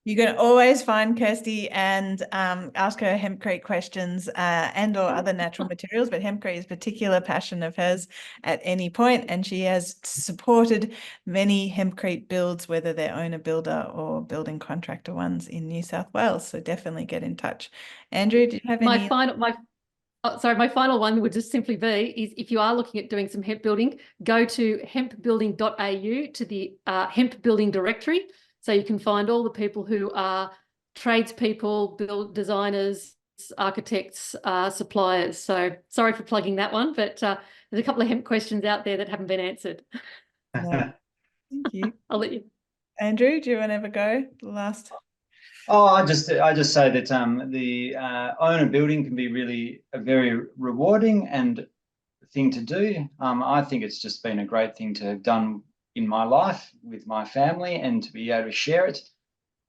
You can always find Kirsty and ask her hempcrete questions and or other natural materials, but hempcrete is a particular passion of hers at any point, and she has supported many hempcrete builds, whether they're owner builder or building contractor ones in New South Wales. So definitely get in touch. Andrew, do you have any? My final one would just simply be is if you are looking at doing some hemp building, go to hempbuilding.au to the hemp building directory. So you can find all the people who are tradespeople, build designers, architects, suppliers. So sorry for plugging that one, but there's a couple of hemp questions out there that haven't been answered. No. Thank you. I'll let you. Andrew, do you want to have a go? The last. Oh, I just say that the owner building can be really a very rewarding and thing to do. I think it's just been a great thing to have done in my life with my family and to be able to share it.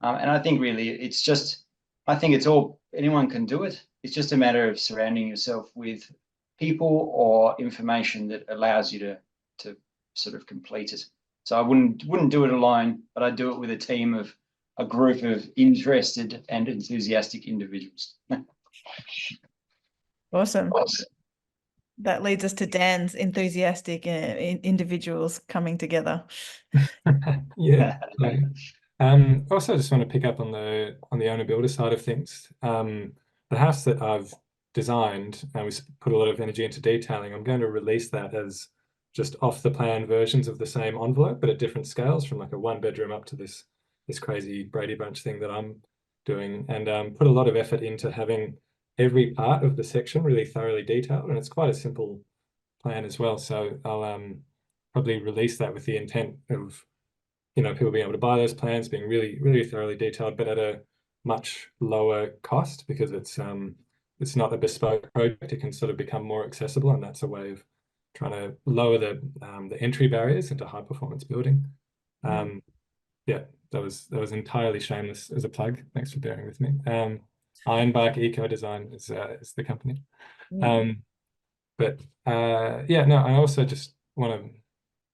And I think really it's just, I think it's all, anyone can do it. It's just a matter of surrounding yourself with people or information that allows you to sort of complete it. So I wouldn't do it alone, but I'd do it with a group of interested and enthusiastic individuals. Awesome. That leads us to Dan's enthusiastic individuals coming together. Yeah. Also, I just want to pick up on the owner builder side of things. The house that I've designed, and we put a lot of energy into detailing, I'm going to release that as just off the plan versions of the same envelope, but at different scales, from like a 1-bedroom up to this crazy Brady Bunch thing that I'm doing, and put a lot of effort into having every part of the section really thoroughly detailed, and it's quite a simple plan as well. So I'll probably release that with the intent of, you know, people being able to buy those plans, being really, really thoroughly detailed, but at a much lower cost because it's not a bespoke project. It can sort of become more accessible, and that's a way of trying to lower the entry barriers into high performance building. Yeah, that was entirely shameless as a plug. Thanks for bearing with me. Ironbark Eco Design is the company. But yeah, no, I also just want to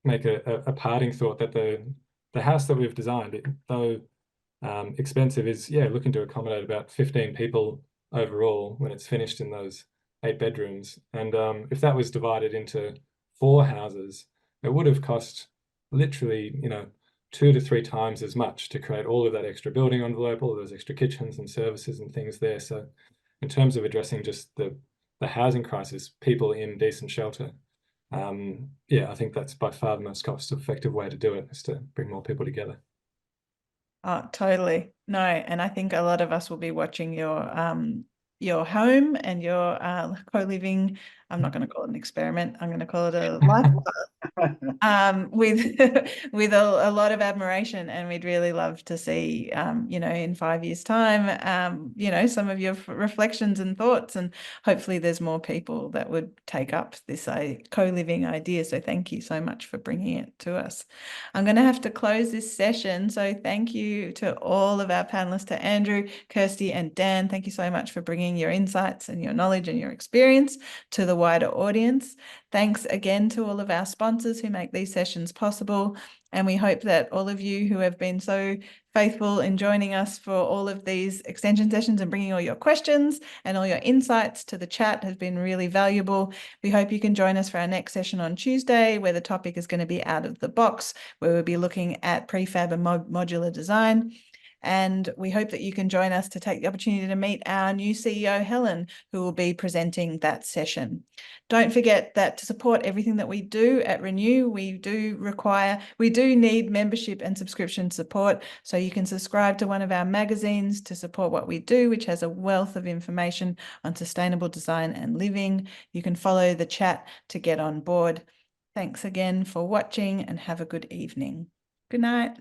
make a parting thought that the house that we've designed, though expensive, is looking to accommodate about 15 people overall when it's finished in those 8 bedrooms. And if that was divided into 4 houses, it would have cost literally, 2 to 3 times as much to create all of that extra building envelope, all of those extra kitchens and services and things there. So in terms of addressing just the housing crisis, people in decent shelter, I think that's by far the most cost-effective way to do it, is to bring more people together. Oh, totally. No, and I think a lot of us will be watching your your home and your co-living. I'm not going to call it an experiment. I'm going to call it a lifestyle with with a lot of admiration, and we'd really love to see you know, in 5 years' time, you know, some of your reflections and thoughts, and hopefully there's more people that would take up this co-living idea. So thank you so much for bringing it to us. I'm going to have to close this session, so thank you to all of our panelists, to Andrew, Kirsty and Dan. Thank you so much for bringing your insights and your knowledge and your experience to the wider audience. Thanks again to all of our sponsors who make these sessions possible. And we hope that all of you who have been so faithful in joining us for all of these extension sessions and bringing all your questions and all your insights to the chat has been really valuable. We hope you can join us for our next session on Tuesday, where the topic is going to be out of the box, where we'll be looking at prefab and modular design. And we hope that you can join us to take the opportunity to meet our new CEO, Helen, who will be presenting that session. Don't forget that to support everything that we do at Renew, we do need membership and subscription support. So you can subscribe to one of our magazines to support what we do, which has a wealth of information on sustainable design and living. You can follow the chat to get on board. Thanks again for watching, and have a good evening. Good night.